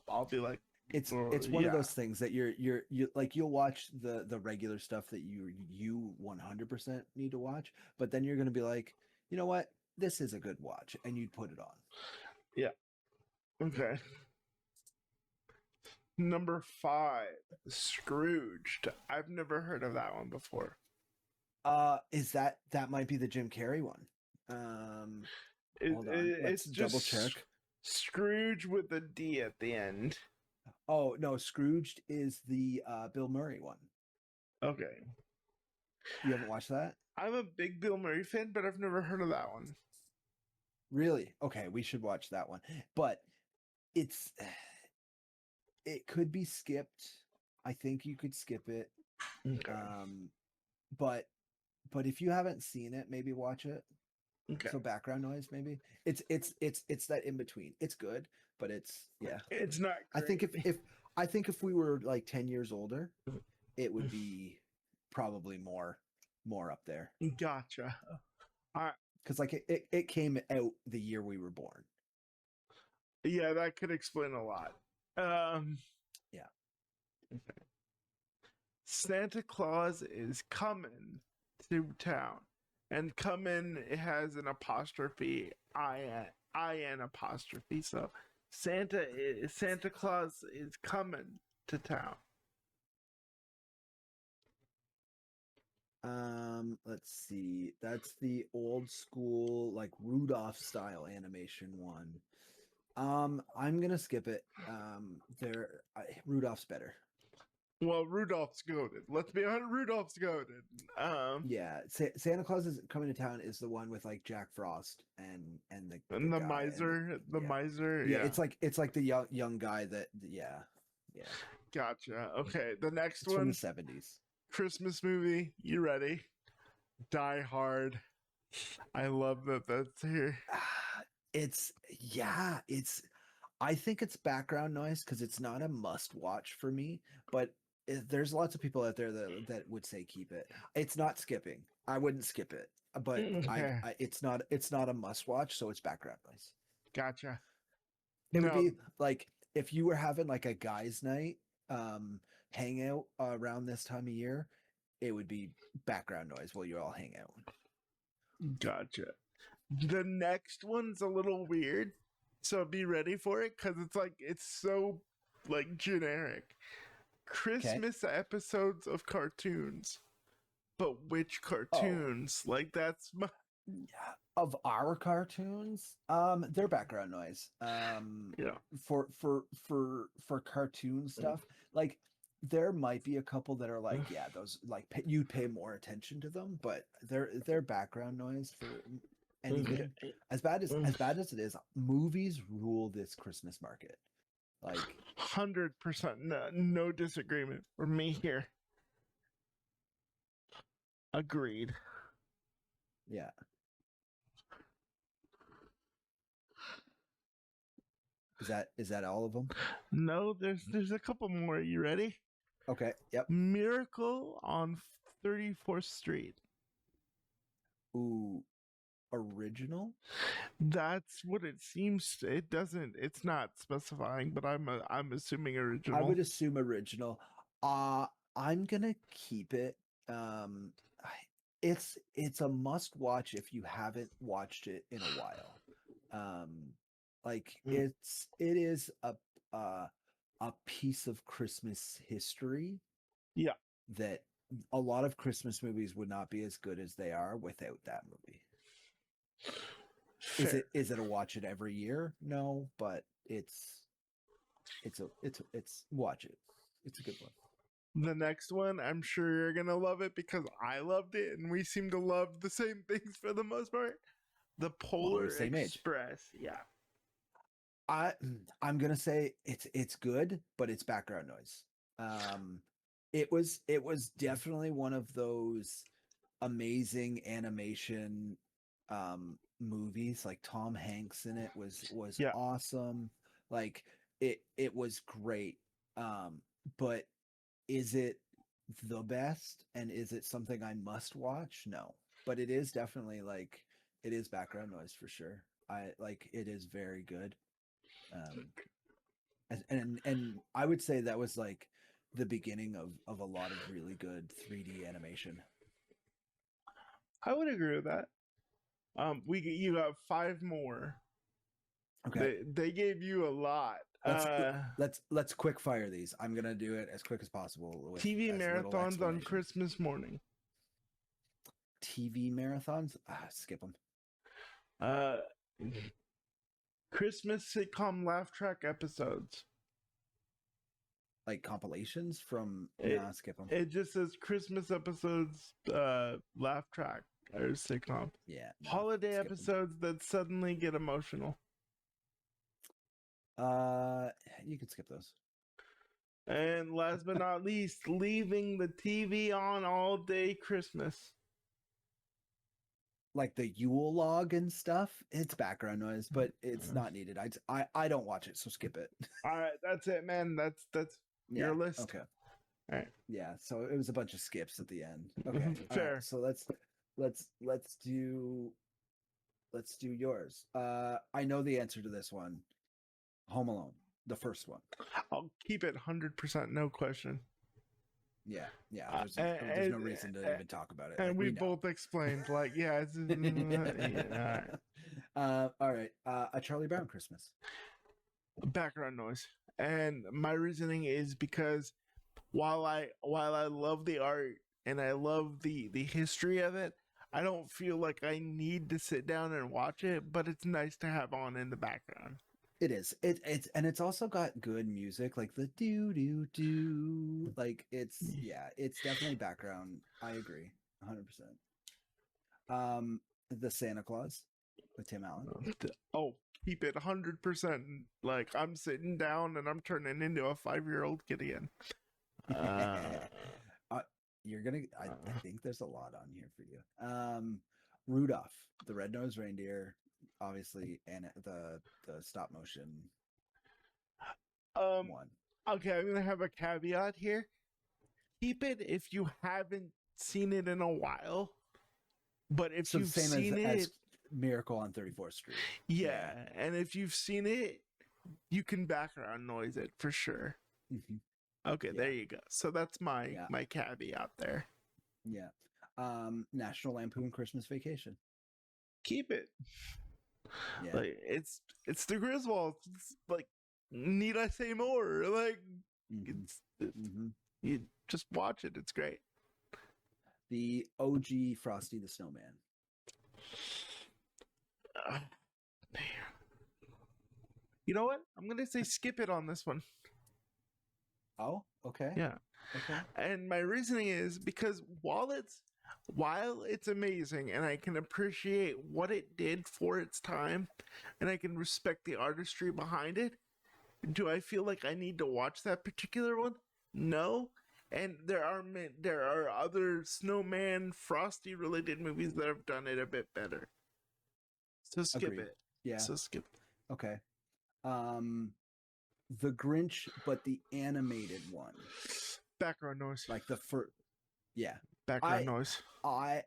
I'll be like, oh, It's one of yeah, those things that you like you'll watch the regular stuff that you 100% need to watch, but then you're gonna be like, you know what, this is a good watch, and you'd put it on. yeah. Okay. Number 5, Scrooged. I've never heard of that one before. Is that might be the Jim Carrey one? Hold on, let's It's double just check. Scrooge with a D at the end. Oh no, Scrooged is the Bill Murray one. Okay. You haven't watched that? I'm a big Bill Murray fan, but I've never heard of that one. Really? Okay, we should watch that one. But it's it could be skipped. I think you could skip it. Okay. But if you haven't seen it, maybe watch it. Okay. So background noise, maybe. It's that in between. It's good, but it's yeah. It's not I think great. if we were like 10 years older, it would be probably more up there. Gotcha. All right. Because like it came out the year we were born. Yeah, that could explain a lot. Yeah. Okay. Santa Claus is coming to town, and coming has an apostrophe, I-N apostrophe. So Santa Claus is coming to town. Let's see. That's the old school, like Rudolph style animation one. I'm gonna skip it. Rudolph's better. Well, Rudolph's goaded. Let's be honest, Rudolph's goaded. Yeah, Santa Claus is coming to town is the one with like Jack Frost and the guy miser, the yeah. miser. Yeah, Yeah, it's like the young guy that yeah. Gotcha. Okay, the next It's one, from the 70s. Christmas movie. You ready? Die Hard. I love that that's here. It's I think it's background noise because it's not a must watch for me, but there's lots of people out there that would say keep it. It's not skipping. I wouldn't skip it, but Okay. it's not a must watch, so it's background noise. Gotcha. It would be like if you were having like a guys' night hangout around this time of year, it would be background noise while you all hang out. Gotcha. The next one's a little weird, so be ready for it because it's so like generic. Christmas episodes of cartoons, but which cartoons? Oh. Like that's my Of our cartoons, they're background noise. yeah. For cartoon stuff, like there might be a couple that are like, yeah, those like you'd pay more attention to them, but they're background noise for anything. As bad as it is, movies rule this Christmas market. Like 100%, no disagreement from me here. Agreed. Yeah. Is that all of them? No, there's a couple more. You ready? Okay. Yep. Miracle on 34th Street. Ooh, original? That's what it seems. It doesn't. It's not specifying, but I'm assuming original. I would assume original. I'm gonna keep it. It's a must watch if you haven't watched it in a while. It is a piece of Christmas history. Yeah. That a lot of Christmas movies would not be as good as they are without that movie. Fair. Is it a watch it every year? No, but it's watch it. It's a good one. The next one, I'm sure you're gonna love it because I loved it, and we seem to love the same things for the most part. The Well, we're Polar the same age. Express. Yeah. I'm gonna say it's good, but it's background noise. It was definitely one of those amazing animation movies. Like Tom Hanks in it was Yeah. awesome. Like it was great. But is it the best, and is it something I must watch? No, but it is definitely like it is background noise for sure. I like it is very good. Um, and I would say that was like the beginning of a lot of really good 3D animation. I would agree with that. You got five more. Okay, They gave you a lot. let's let's quick fire these. I'm gonna do it as quick as possible with TV as little marathons on explanation. Christmas morning. TV marathons, skip them. Uh, Christmas sitcom laugh track episodes. Like compilations from skip them. It just says Christmas episodes, laugh track or sitcom. Yeah, no, Holiday skip 'em. episodes that suddenly get emotional. You can skip those. And last but not least, leaving the TV on all day Christmas. Like the Yule log and stuff, it's background noise, but it's not needed. I don't watch it, so skip it. All right, that's it, man. That's Yeah, your list. okay. All right. Yeah, so it was a bunch of skips at the end. Okay, Fair. Right, so let's do yours. I know the answer to this one. Home Alone, the first one. I'll keep it 100%, no question. Yeah. There's no reason to even talk about it. And Like, we we know. both explained, like, yeah, it's yeah, all right. A Charlie Brown Christmas. background noise. And my reasoning is because while I love the art and I love the history of it, I don't feel like I need to sit down and watch it, but it's nice to have on in the background. It is. It's also got good music, like the do do do. Like it's definitely background. I agree, 100%. The Santa Claus with Tim Allen. Oh, keep it 100%. Like I'm sitting down and I'm turning into a 5-year-old kid again. You're gonna. I think there's a lot on here for you. Rudolph, the Red-Nosed Reindeer, obviously, and the stop motion one. Okay, I'm gonna have a caveat here. Keep it if you haven't seen it in a while. But if you've seen it, as Miracle on 34th Street. Yeah, and if you've seen it, you can background noise it for sure. Mm-hmm. Okay, there you go. So that's my caveat there. Yeah. National Lampoon Christmas Vacation. Keep it. Yeah. Like it's the Griswolds. It's like, need I say more? Like you just watch it. It's great. The OG Frosty the Snowman. Man. You know what? I'm gonna say skip it on this one. Oh, okay. Yeah. Okay. And my reasoning is because while it's amazing and I can appreciate what it did for its time and I can respect the artistry behind it, do I feel like I need to watch that particular one? No. And there are other Snowman Frosty related movies that have done it a bit better. So skip Agreed. it. Yeah. So skip. Okay. The Grinch, but the animated one. Background noise. Like the first. Yeah. Background noise. I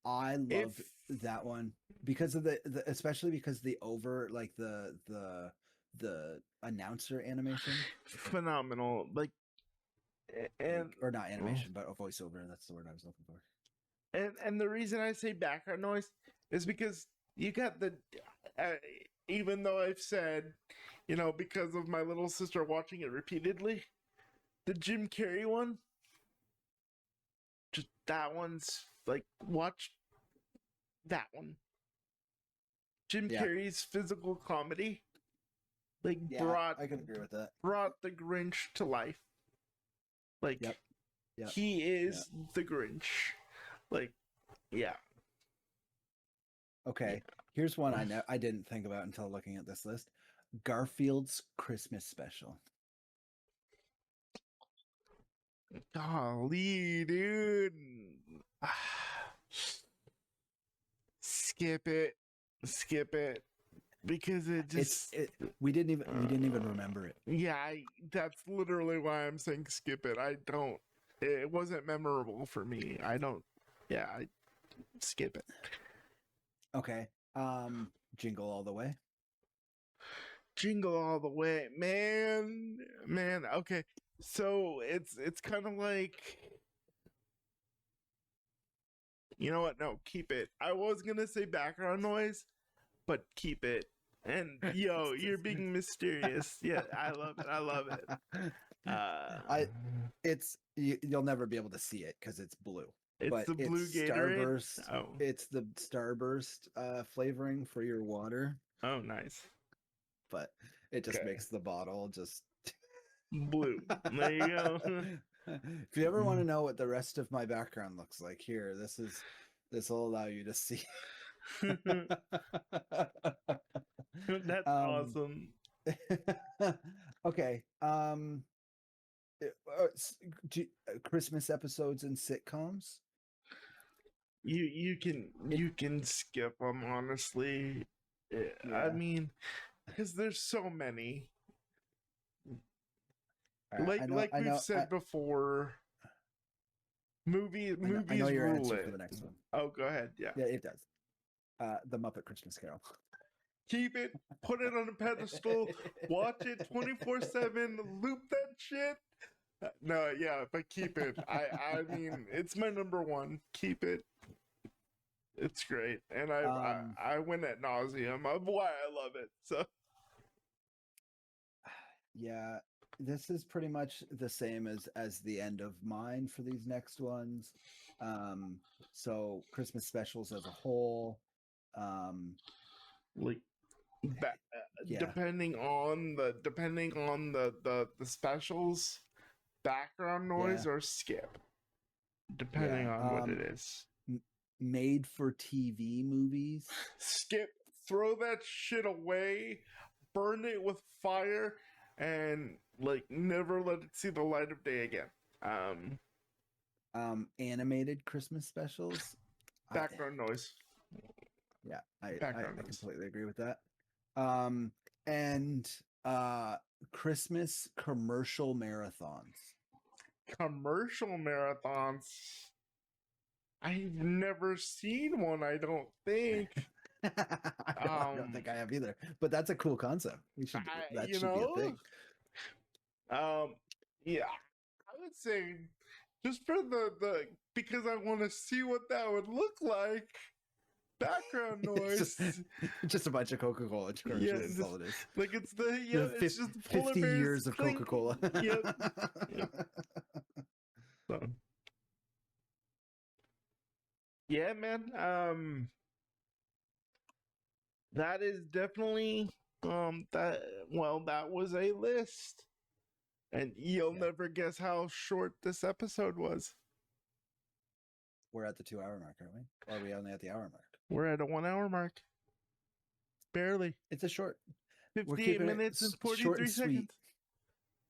love that one because of the especially because the announcer animation. Phenomenal. Like and or not animation, but a voiceover. That's the word I was looking for. And the reason I say background noise is because you got the even though I've said, because of my little sister watching it repeatedly, the Jim Carrey one, just that one's like, watch that one. Jim Carrey's physical comedy, like I can agree with that. Brought the Grinch to life. Like, he is the Grinch. Like, yeah. Okay. Here's one I didn't think about until looking at this list. Garfield's Christmas special. Golly, dude. Skip it. Skip it. Because it just We didn't even remember it. yeah, that's literally why I'm saying skip it. I don't it wasn't memorable for me. I don't I skip it. Okay. Jingle All the Way. Jingle all the way. Man, okay. So it's kind of like, you know what? No, keep it. I was gonna say background noise, but keep it. And yo, you're being mysterious. Yeah, I love it. I love it. You'll never be able to see it because it's blue. It's but the blue it's Gatorade. Starburst. Oh, It's the Starburst flavoring for your water. oh, nice. But it just Okay. makes the bottle just Blue. There you go. If you ever want to know what the rest of my background looks like, here, this will allow you to see. That's awesome. Okay. Christmas episodes and sitcoms. You can skip them, honestly. I mean, because there's so many. Like we've said before, movies I know your rule answer it. for the next one. Oh, go ahead. Yeah, it does. The Muppet Christmas Carol. Keep it, put it on a pedestal, watch it 24/7, loop that shit. No, yeah, but keep it. I mean, it's my number one. Keep it. It's great, and I went at nauseum of why I love it. So yeah, this is pretty much the same as the end of mine for these next ones. So Christmas specials as a whole, like depending on the specials, background noise or skip, depending on what it is. Made for TV movies. Skip, throw that shit away, burn it with fire, and like never let it see the light of day again. Animated Christmas specials. Background noise. Yeah, I completely agree with that. And Christmas commercial marathons. Commercial marathons. I've never seen one, I don't think. I don't think I have either. But that's a cool concept. We should that should be a thing. Yeah, I would say just for the because I want to see what that would look like. Background noise. Just a bunch of Coca-Cola commercials. Yeah, that's all it is. Like it's it's just 50 years of Coca-Cola. Yep. So. Yeah, man. That is definitely that was a list. And you'll never guess how short this episode was. We're at the 2-hour mark, aren't we? Or are we only at the hour mark? We're at a 1 hour mark. Barely. It's a short 58 minutes and 43 seconds.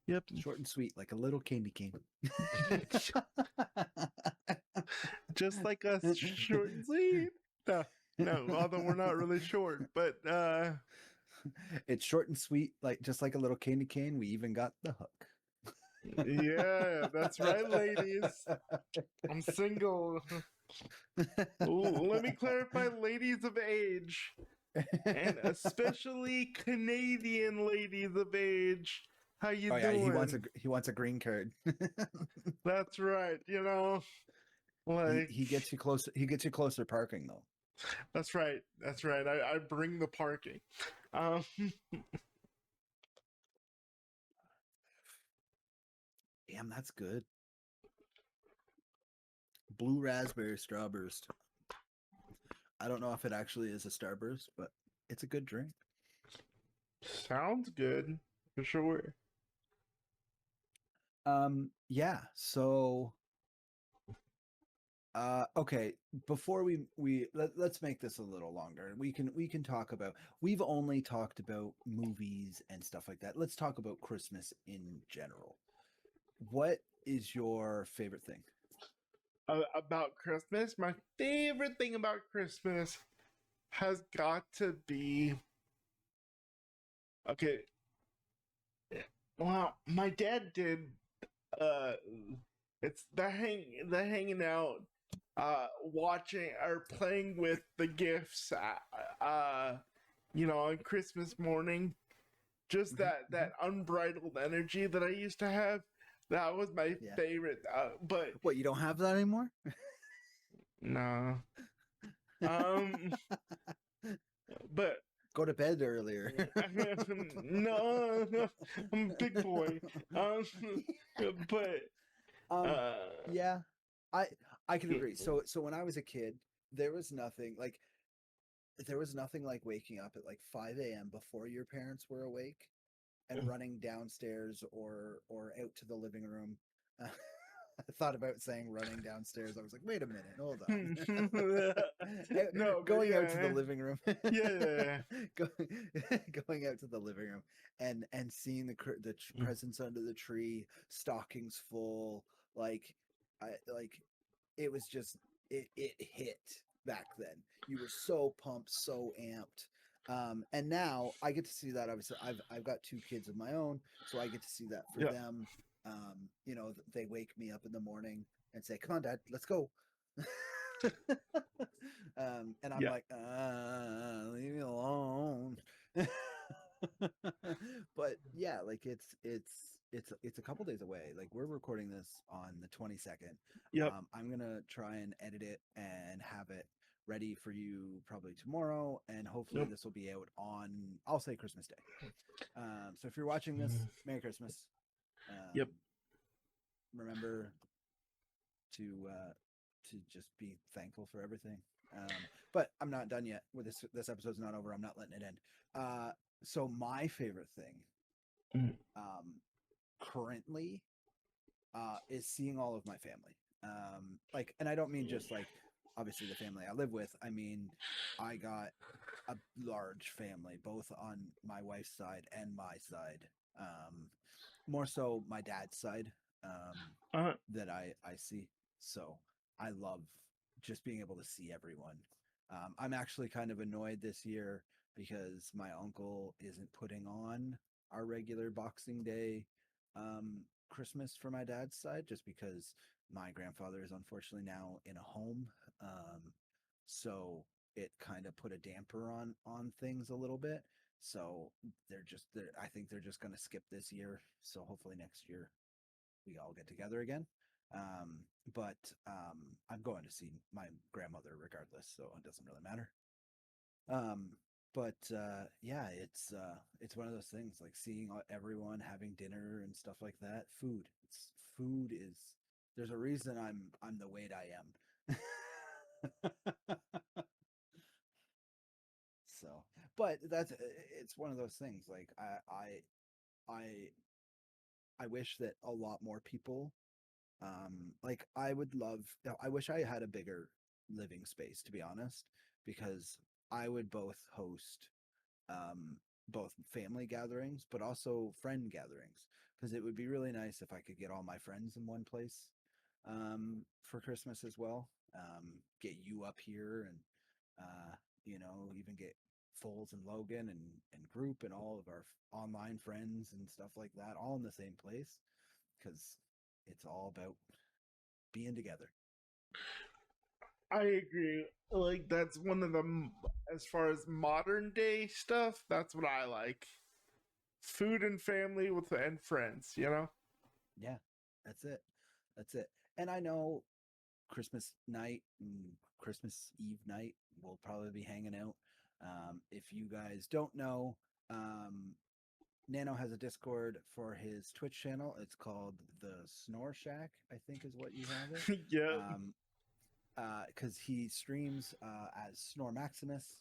Yep. Short and sweet, like a little candy cane. Just like us, short and sweet. No, although we're not really short, but it's short and sweet, just like a little candy cane. We even got the hook. Yeah, that's right, ladies. I'm single. Ooh, let me clarify, ladies of age, and especially Canadian ladies of age. How you doing? He wants a green card. That's right. You know, like he gets you closer. He gets you closer parking though. That's right. That's right. I bring the parking. Damn, that's good. Blue raspberry Starburst. I don't know if it actually is a Starburst, but it's a good drink. Sounds good for sure. Yeah. So Okay, before let's make this a little longer. We can talk about, we've only talked about movies and stuff like that. Let's talk about Christmas in general. What is your favorite thing? About Christmas, my favorite thing about Christmas has got to be okay. Well, my dad did. Uh, it's the hanging out, watching or playing with the gifts. On Christmas morning, just Hmm. that unbridled energy that I used to have. That was my Yeah. favorite. But What, you don't have that anymore? no. Um. But Go to bed earlier. no, I'm a big boy. Um. But um, uh. yeah, I I can agree. So when I was a kid, there was nothing like there was nothing like waking up at like 5 a.m. before your parents were awake and running downstairs or out to the living room. I thought about saying running downstairs. I was like, wait a minute, hold on. No, but Going out to the yeah, living room, yeah. going out to the living room, and seeing the presents under the tree, stockings full, like like it was just it hit back then. You were so pumped, so amped. And now I get to see that. Obviously, I've got two kids of my own, so I get to see that for Yeah. them. They wake me up in the morning and say, "Come on, Dad, let's go." And I'm Yeah. like, leave me alone. But yeah, like it's a couple days away. Like we're recording this on the 22nd. Yep. I'm gonna try and edit it and have it ready for you probably tomorrow, and hopefully Yep. this will be out on, I'll say, Christmas Day. So if you're watching this, Merry Christmas. Yep. Um, Remember to just be thankful for everything. But I'm not done yet with this. This episode's not over. I'm not letting it end. So my favorite thing, Mm. um, currently, is seeing all of my family. Like, and I don't mean just like obviously the family I live with. I mean, I got a large family, both on my wife's side and my side. More so my dad's side. Uh, That I see. So I love just being able to see everyone. I'm actually kind of annoyed this year because my uncle isn't putting on our regular Boxing Day Christmas for my dad's side, just because my grandfather is unfortunately now in a home. So it kind of put a damper on things a little bit. So I think they're just going to skip this year. So hopefully next year we all get together again. But I'm going to see my grandmother regardless, so it doesn't really matter. Um, but yeah, it's one of those things like seeing everyone having dinner and stuff like that. Food is there's a reason I'm the weight I am. So, but it's one of those things. Like I I wish that a lot more people, like I wish I had a bigger living space, to be honest, because I would both host um both family gatherings but also friend gatherings, because it would be really nice if I could get all my friends in one place for Christmas as well. Get you up here and even get Foles and Logan and group and all of our online friends and stuff like that all in the same place, because it's all about being together. I agree. Like that's one of the as far as modern day stuff. That's what I like. Food and family with and friends. Yeah, that's it. That's it. And I know Christmas night and Christmas Eve night we'll probably be hanging out. If you guys don't know, Nano has a Discord for his Twitch channel. It's called the Snore Shack, I think is what you have it. Yep. Um, because he streams as Snore Maximus.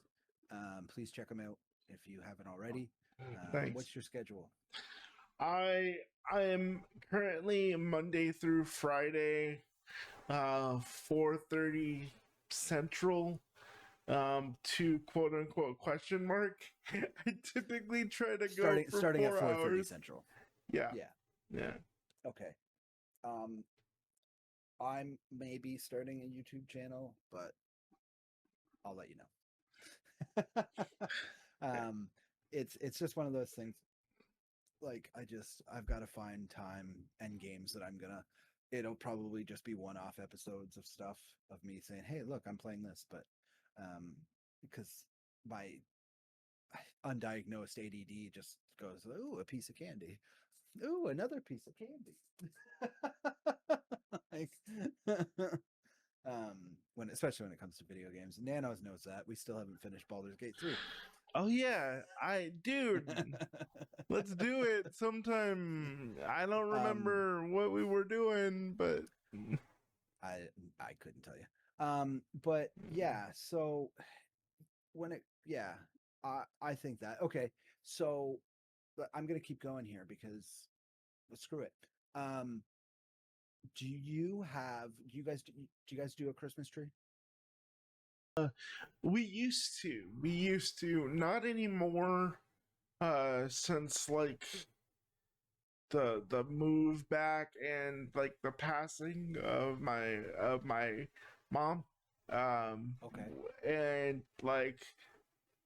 Please check him out if you haven't already. Thanks. What's your schedule? I I am currently Monday through Friday. 4:30 Central to quote unquote question mark. I typically try to go for Starting at 4 4:30 hours. Central. Yeah. Yeah. Yeah. Okay. I'm maybe starting a YouTube channel, but I'll let you know. It's just one of those things. Like I've got to find time and games that it'll probably just be one-off episodes of stuff of me saying, "Hey, look, I'm playing this," but because my undiagnosed ADD just goes, "Ooh, a piece of candy. Ooh, another piece of candy." Like especially when it comes to video games. Nanos knows that. We still haven't finished Baldur's Gate 3. Oh yeah, dude, let's do it sometime. I don't remember what we were doing, but I couldn't tell you. But yeah, so I think that. Okay. So I'm going to keep going here because screw it. Do you guys do a Christmas tree? we used to, not anymore, since like the move back and like the passing of my mom. Okay. And like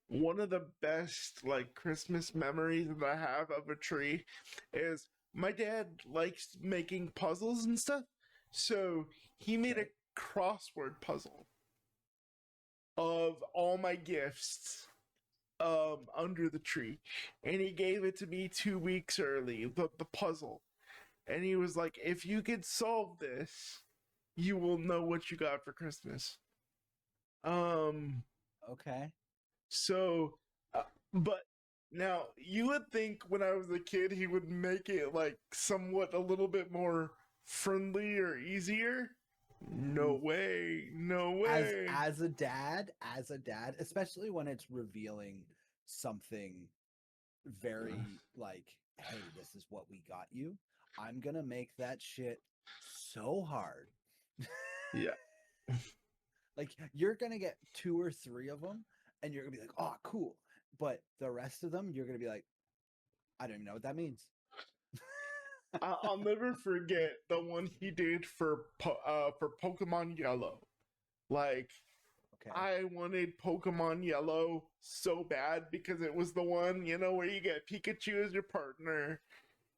one of the best like Christmas memories that I have of a tree is my dad likes making puzzles and stuff. So he made a crossword puzzle of all my gifts under the tree, and he gave it to me 2 weeks early, the puzzle. And he was like, if you could solve this, you will know what you got for Christmas. Okay. So, but now you would think when I was a kid he would make it like somewhat a little bit more friendly or easier. No way, no way. As a dad, especially when it's revealing something very like, hey, this is what we got you. I'm gonna make that shit so hard. Yeah. Like you're gonna get 2 or 3 of them, and you're gonna be like, "Oh, cool," but the rest of them, you're gonna be like, "I don't even know what that means." I'll never forget the one he did for Pokemon Yellow. Like, Okay. I wanted Pokemon Yellow so bad because it was the one, where you get Pikachu as your partner.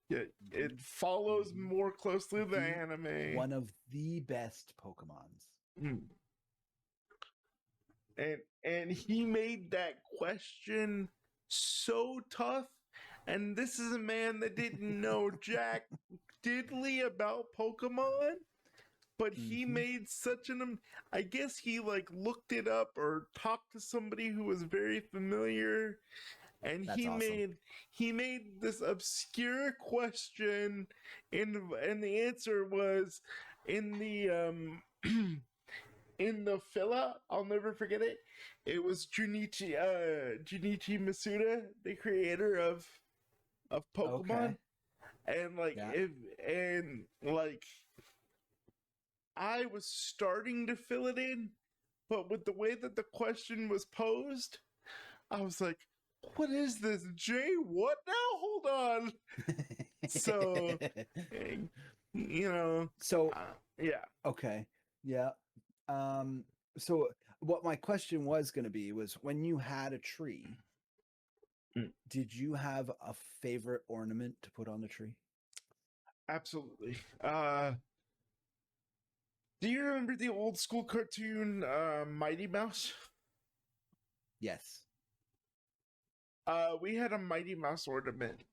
It follows more closely the anime. One of the best Pokemons. And he made that question so tough. And this is a man that didn't know jack diddly about Pokemon, but he made such an, I guess he like looked it up or talked to somebody who was very familiar, and That's awesome. he made this obscure question, and the answer was in the in the filler. I'll never forget it. It was Junichi Masuda, the creator of Pokemon. Okay. And like Yeah. I was starting to fill it in, but with the way that the question was posed, I was like, what is this, Jay? What now? Hold on. So, So yeah. okay. Yeah. So what my question was going to be was, when you had a tree, did you have a favorite ornament to put on the tree? Absolutely. Do you remember the old school cartoon Mighty Mouse? Yes. We had a Mighty Mouse ornament.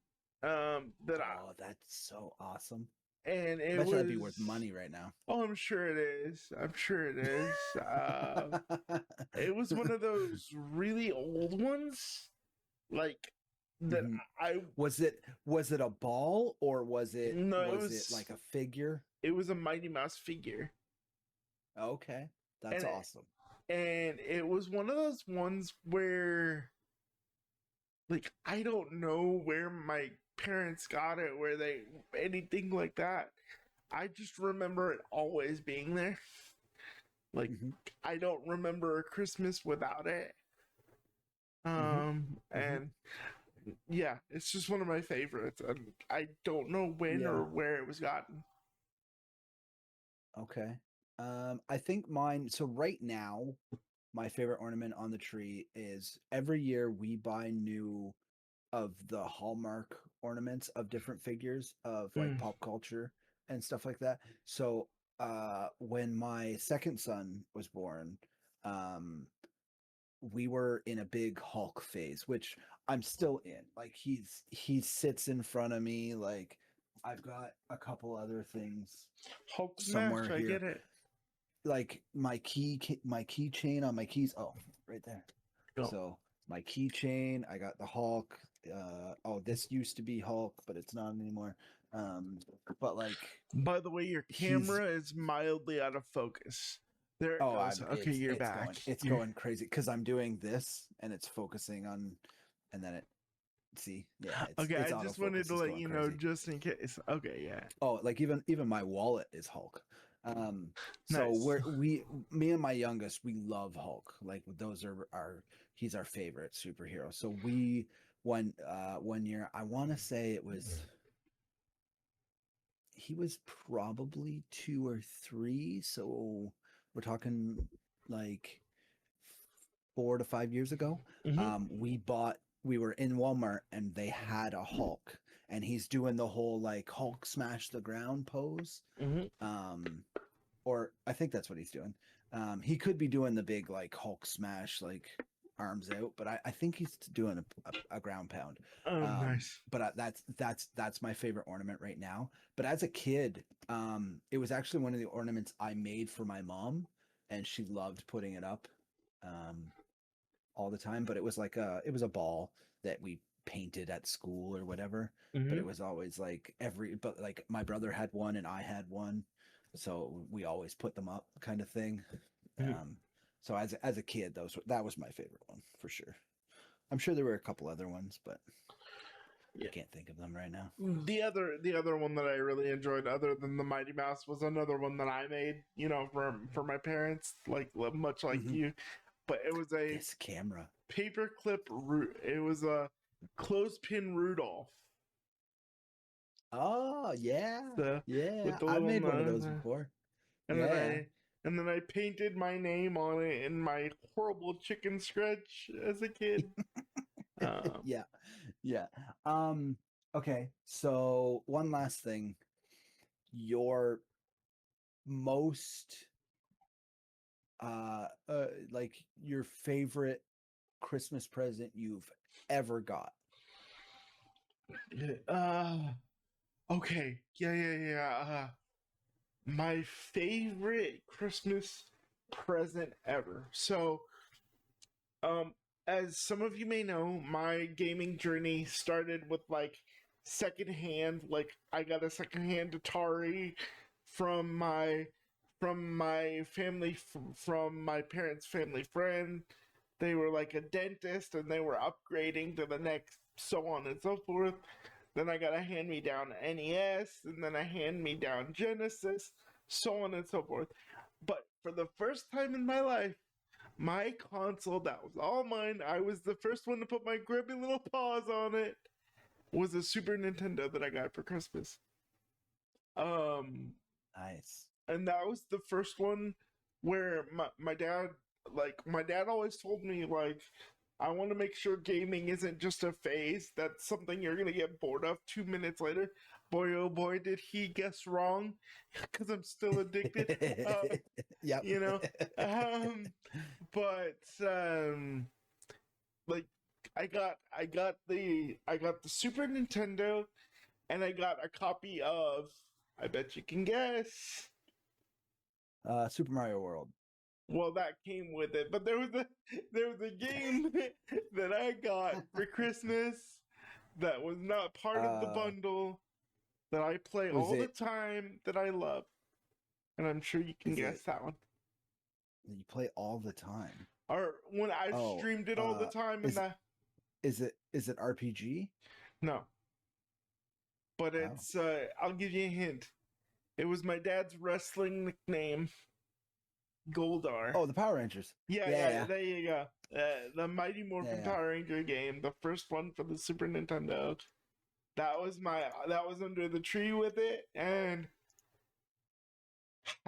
That Oh, that's so awesome. and I it bet you was. that'd be worth money right now. Oh, I'm sure it is. I'm sure it is. It was one of those really old ones, like that. Was it a ball, or was it No, it like a figure? It was a Mighty Mouse figure. Okay, that's awesome. And it was one of those ones where, like, I don't know where my parents got it, where they anything like that. I just remember it always being there. Like, Hmm. I don't remember a Christmas without it. Hmm. Hmm. And yeah, it's just one of my favorites. And I don't know when Yeah. or where it was gotten. Okay. I think mine. So right now, my favorite ornament on the tree is every year we buy new of the Hallmark ornaments of different figures of like Mm. pop culture and stuff like that. So when my second son was born, um we were in a big Hulk phase, which I'm still in. Like he sits in front of me. Like I've got a couple other things Hulk smash, somewhere I here. get it. Like my keychain on my keys. Oh, right there. Go. So my keychain, I got the Hulk. Oh, this used to be Hulk, but it's not anymore. Um, but like By the way, your he's camera is mildly out of focus. There it oh, goes. I'm Okay, you're it's back. going it's You're going crazy because I'm doing this and it's focusing on, and then it see yeah okay. it's I just wanted autofocus to is let going you know crazy. just in case. Okay, yeah, Oh, like even my wallet is Hulk. Um, so nice. me and my youngest, we love Hulk. Like those are our he's our favorite superhero. So we one year, I want to say it was he was probably 2 or 3. So we're talking like 4 to 5 years ago. Hmm. We were in Walmart and they had a Hulk, and he's doing the whole like Hulk smash the ground pose. Hmm. Um, or I think that's what he's doing. He could be doing the big like Hulk smash, like arms out, but I think he's doing a ground pound. Oh, nice. But that's my favorite ornament right now. But as a kid, it was actually one of the ornaments I made for my mom, and she loved putting it up um, all the time. But it was a ball that we painted at school or whatever. But Hmm. it was always like but like my brother had one and I had one, so we always put them up, kind of thing. Hmm. Um, so as a kid, that was my favorite one for sure. I'm sure there were a couple other ones, but I Yeah. can't think of them right now. The other one that I really enjoyed, other than the Mighty Mouse, was another one that I made. You know, for my parents, like much like Hmm. you, but it was a This camera. paperclip. It was a clothespin Rudolph. Oh yeah, The yeah. with the I've little made one of nose, those before. and then Yeah. I painted my name on it in my horrible chicken scratch as a kid. Um, Yeah. Yeah. Um, okay. So one last thing. Your most like your favorite Christmas present you've ever got. uh, okay, yeah. My favorite Christmas present ever. So, um, as some of you may know, my gaming journey started with like secondhand. Like I got a secondhand Atari from my family, from my parents' family friend. They were like a dentist and they were upgrading to the next, so on and so forth. Then I got a hand me down NES, and then a hand me down Genesis, so on and so forth. But for the first time in my life, my console that was all mine, I was the first one to put my grubby little paws on it, was a Super Nintendo that I got for Christmas. Um, Nice. and that was the first one where my dad, like my dad always told me, like, I want to make sure gaming isn't just a phase, that's something you're gonna get bored of 2 minutes later. Boy, oh boy, did he guess wrong, because I'm still addicted. uh, Yep. you know um but like I got the Super Nintendo, and I got a copy of, I bet you can guess. Super Mario World. Well, that came with it, but there was a game that I got for Christmas that was not part of the uh, bundle, that I play was all the it? time, that I love, and I'm sure you can Is guess it? that one. You play all the time. Or when I've Oh, streamed it all the time, and is that, is it RPG? no, but Oh, it's I'll give you a hint. It was my dad's wrestling nickname, Goldar. Oh, the Power Rangers. Yeah, there you go. The Mighty Morphin Yeah. Power Ranger game, the first one for the Super Nintendo. That was under the tree with it, and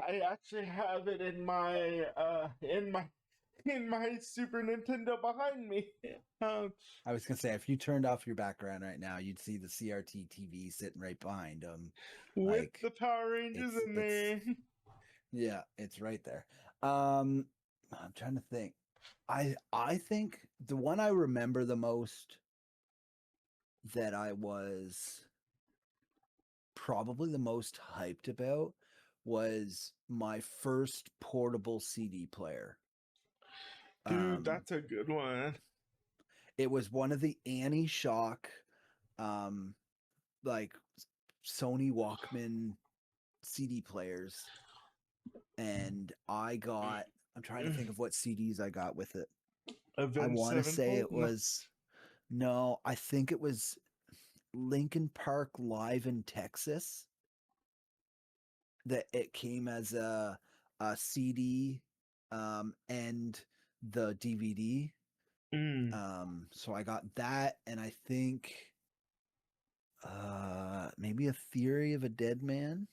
I actually have it in my Super Nintendo behind me. I was gonna say, if you turned off your background right now, you'd see the CRT TV sitting right behind them, with like, the Power Rangers in there. Yeah, it's right there. I'm trying to think. I think the one I remember the most that I was probably the most hyped about was my first portable CD player. Dude, that's a good one. It was one of the Annie Shock, like Sony Walkman CD players, and I'm trying to think of what CDs I got with it. I want to say it was no, I think it was Linkin Park Live in Texas. That it came as a CD and the DVD. So I got that, and I think maybe A Theory of a Dead Man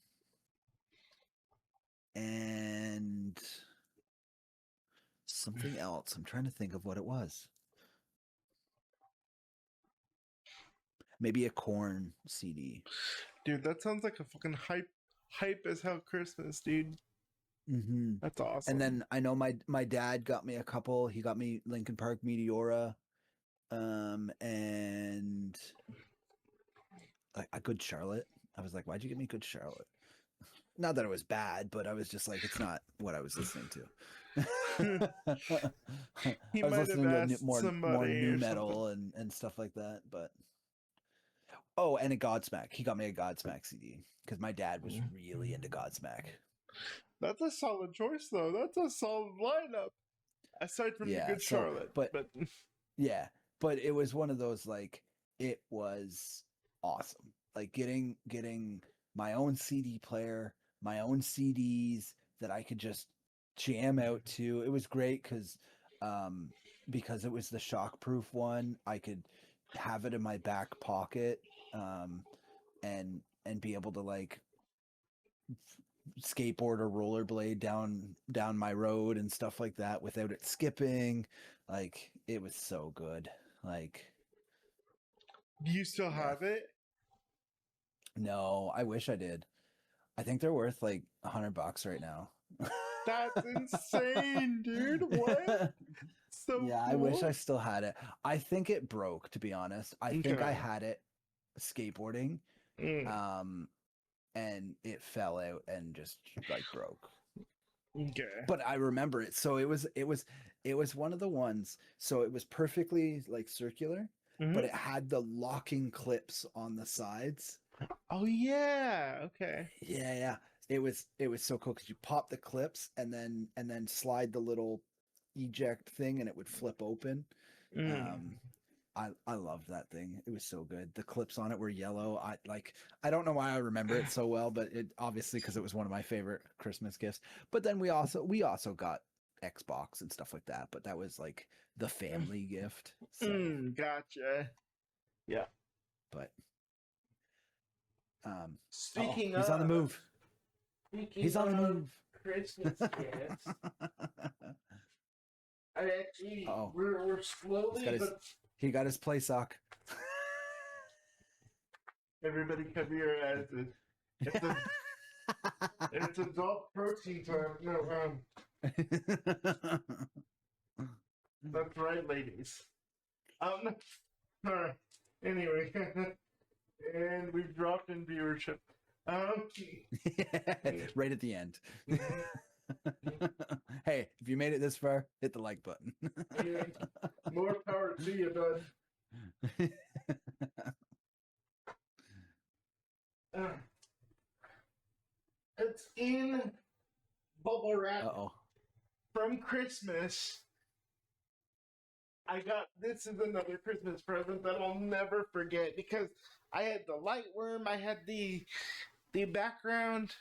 and something else. I'm trying to think of what it was. Maybe a Korn CD. Dude, that sounds like a fucking hype as hell Christmas, dude. Mm-hmm. That's awesome. And then I know my dad got me a couple. He got me Linkin Park Meteora, and a Good Charlotte. I was like, why'd you get me Good Charlotte? Not that it was bad, but I was just like, it's not what I was listening to. He I was might have listening to asked more somebody new or metal and stuff like that. But and a Godsmack. He got me a Godsmack CD because my dad was really into Godsmack. That's a solid choice, though. That's a solid lineup. Aside from the Good Charlotte, but yeah, but it was one of those, like, it was awesome. Like getting my own CD player, my own CDs that I could just jam out to. It was great because it was the shockproof one. I could have it in my back pocket, and be able to, like, skateboard or rollerblade down my road and stuff like that without it skipping. Like, it was so good. Like, do you still have it? No, I wish I did. I think they're worth like $100 right now. That's insane, dude. What? So yeah, cool. I wish I still had it. I think it broke, to be honest. I think I had it skateboarding, and it fell out and just, like, broke. Okay. But I remember it. So it was one of the ones. So it was perfectly, like, circular, but it had the locking clips on the sides. Oh yeah. Okay. Yeah. It was so cool because you pop the clips and then slide the little eject thing and it would flip open. I loved that thing. It was so good. The clips on it were yellow. I don't know why I remember it so well, but it obviously because it was one of my favorite Christmas gifts. But then we also got Xbox and stuff like that. But that was like the family gift. So gotcha. Yeah. But speaking he's of, on the move. He's on the move. Christmas gifts. I actually we're slowly he got his play sock. Everybody cover your asses. It's adult protein time. No, that's right, ladies. All right. Anyway, and we've dropped in viewership. Right at the end. Hey, if you made it this far, hit the like button. More power to you, bud. It's in bubble wrap from Christmas. This is another Christmas present that I'll never forget because I had the light worm, I had the background,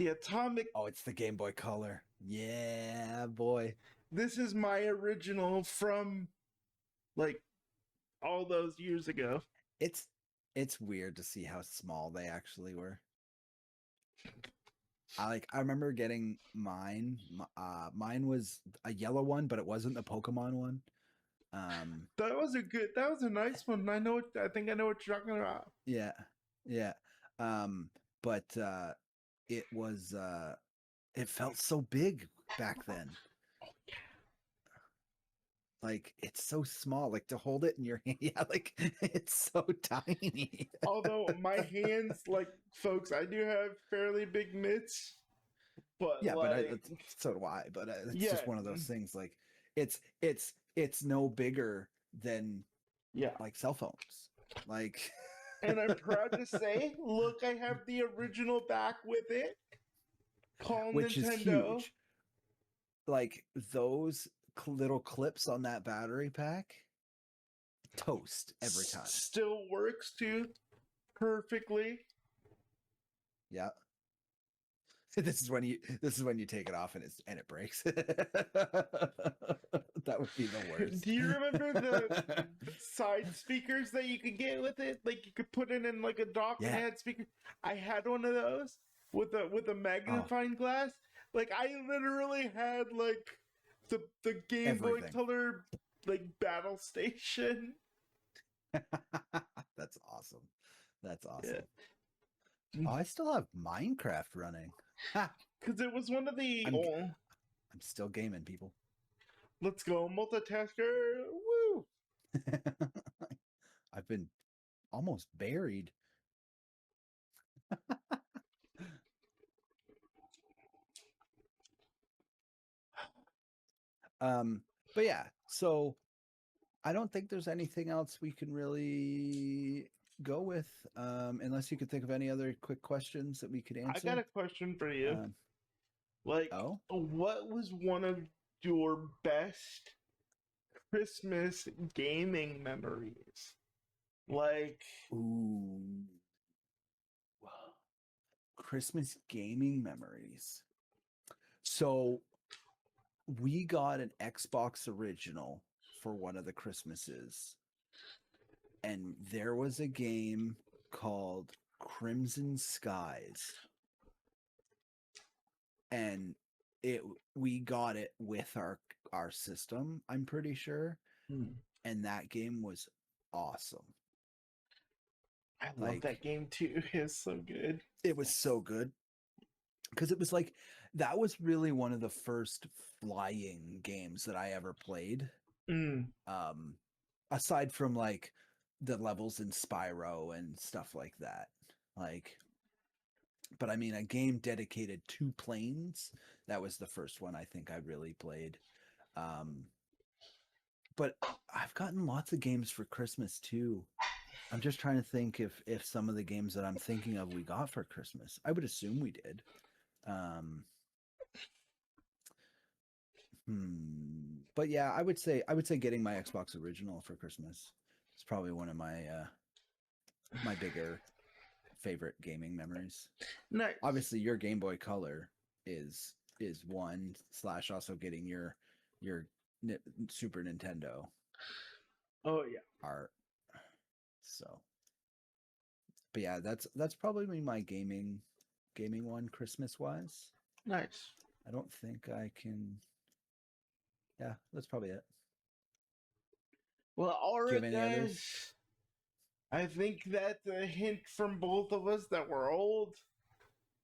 The Atomic. Oh, it's the Game Boy Color. Yeah, boy. This is my original from like all those years ago. It's weird to see how small they actually were. I remember getting mine. Mine was a yellow one, but it wasn't the Pokemon one. That was a nice one. I think I know what you're talking about. Yeah, yeah. But it was it felt so big back then. Like it's so small, like to hold it in your hand. Yeah, like it's so tiny. Although my hands, like folks, I do have fairly big mitts, but Yeah, but like, so do I. But it's yeah, just one of those things. Like it's no bigger than yeah. like cell phones. Like, And I'm proud to say, look, I have the original back with it. Call which is Nintendo. huge. Like those little clips on that battery pack, toast every time. Still works too, perfectly. Yeah. This is when you take it off and it breaks. That would be the worst. Do you remember the side speakers that you could get with it? Like you could put it in like a dock and it had speakers. I had one of those with a magnifying glass. Like I literally had like the Game Boy Color like battle station. That's awesome. That's awesome. Yeah. Oh, I still have Minecraft running. Because it was one of the. I'm still gaming, people. Let's go, multitasker! Woo! I've been almost buried. But yeah, so I don't think there's anything else we can really go with, unless you could think of any other quick questions that we could answer. I got a question for you. What was one of your best Christmas gaming memories? Like, ooh, Christmas gaming memories. So we got an Xbox original for one of the Christmases, and there was a game called Crimson Skies, and we got it with our system, I'm pretty sure. And that game was awesome. I love that game too. It's so good. It was so good because it was like that was really one of the first flying games that I ever played. Aside from like the levels in Spyro and stuff like that. Like, but I mean, a game dedicated to planes, that was the first one I think I really played. But I've gotten lots of games for Christmas too. I'm just trying to think if some of the games that I'm thinking of we got for Christmas. I would assume we did. But yeah, I would say getting my Xbox original for Christmas is probably one of my my bigger favorite gaming memories. Nice. Obviously, your Game Boy Color is one / also getting your Super Nintendo. Oh yeah. Art. So, but yeah, that's probably my gaming one Christmas wise. Nice. I don't think I can. Yeah, that's probably it. Well, all right, guys. I think that's a hint from both of us that we're old.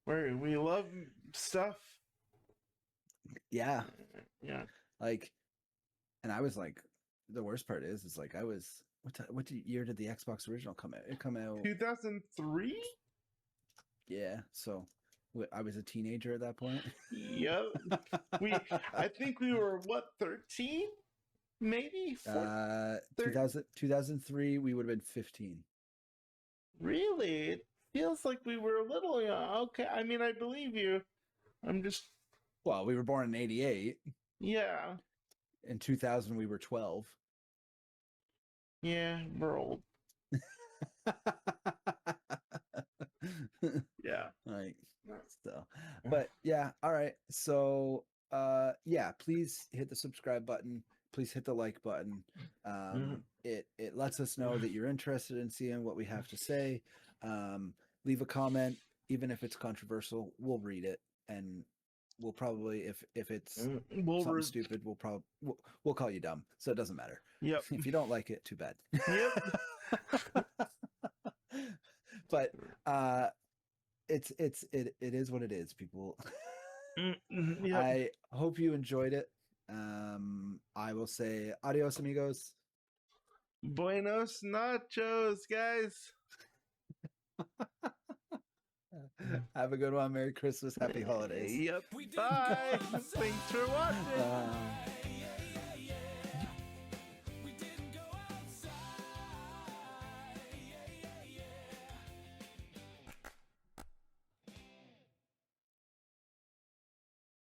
We love stuff. Yeah. Yeah. Like, and I was like, the worst part is like I was. What year did the Xbox original come out? It come out 2003. Yeah, so I was a teenager at that point. Yep. I think we were what, 13? Maybe 2003 we would have been 15. Really? It feels like we were a little young. Okay, I mean, I believe you. I'm just. Well, we were born in 88. Yeah. In 2000 we were 12. Yeah, we're old. Yeah. Like, so, but yeah, all right. So, yeah, please hit the subscribe button. Please hit the like button. It lets us know that you're interested in seeing what we have to say. Leave a comment, even if it's controversial. We'll read it, and we'll probably, if it's something stupid, we'll call you dumb. So it doesn't matter. Yep. If you don't like it, too bad. Yep. But it is what it is, people. Yep. I hope you enjoyed it. I will say adios, amigos. Buenos nachos, guys. Have a good one. Merry Christmas. Happy holidays. Yep. Bye. Thanks for watching. Bye.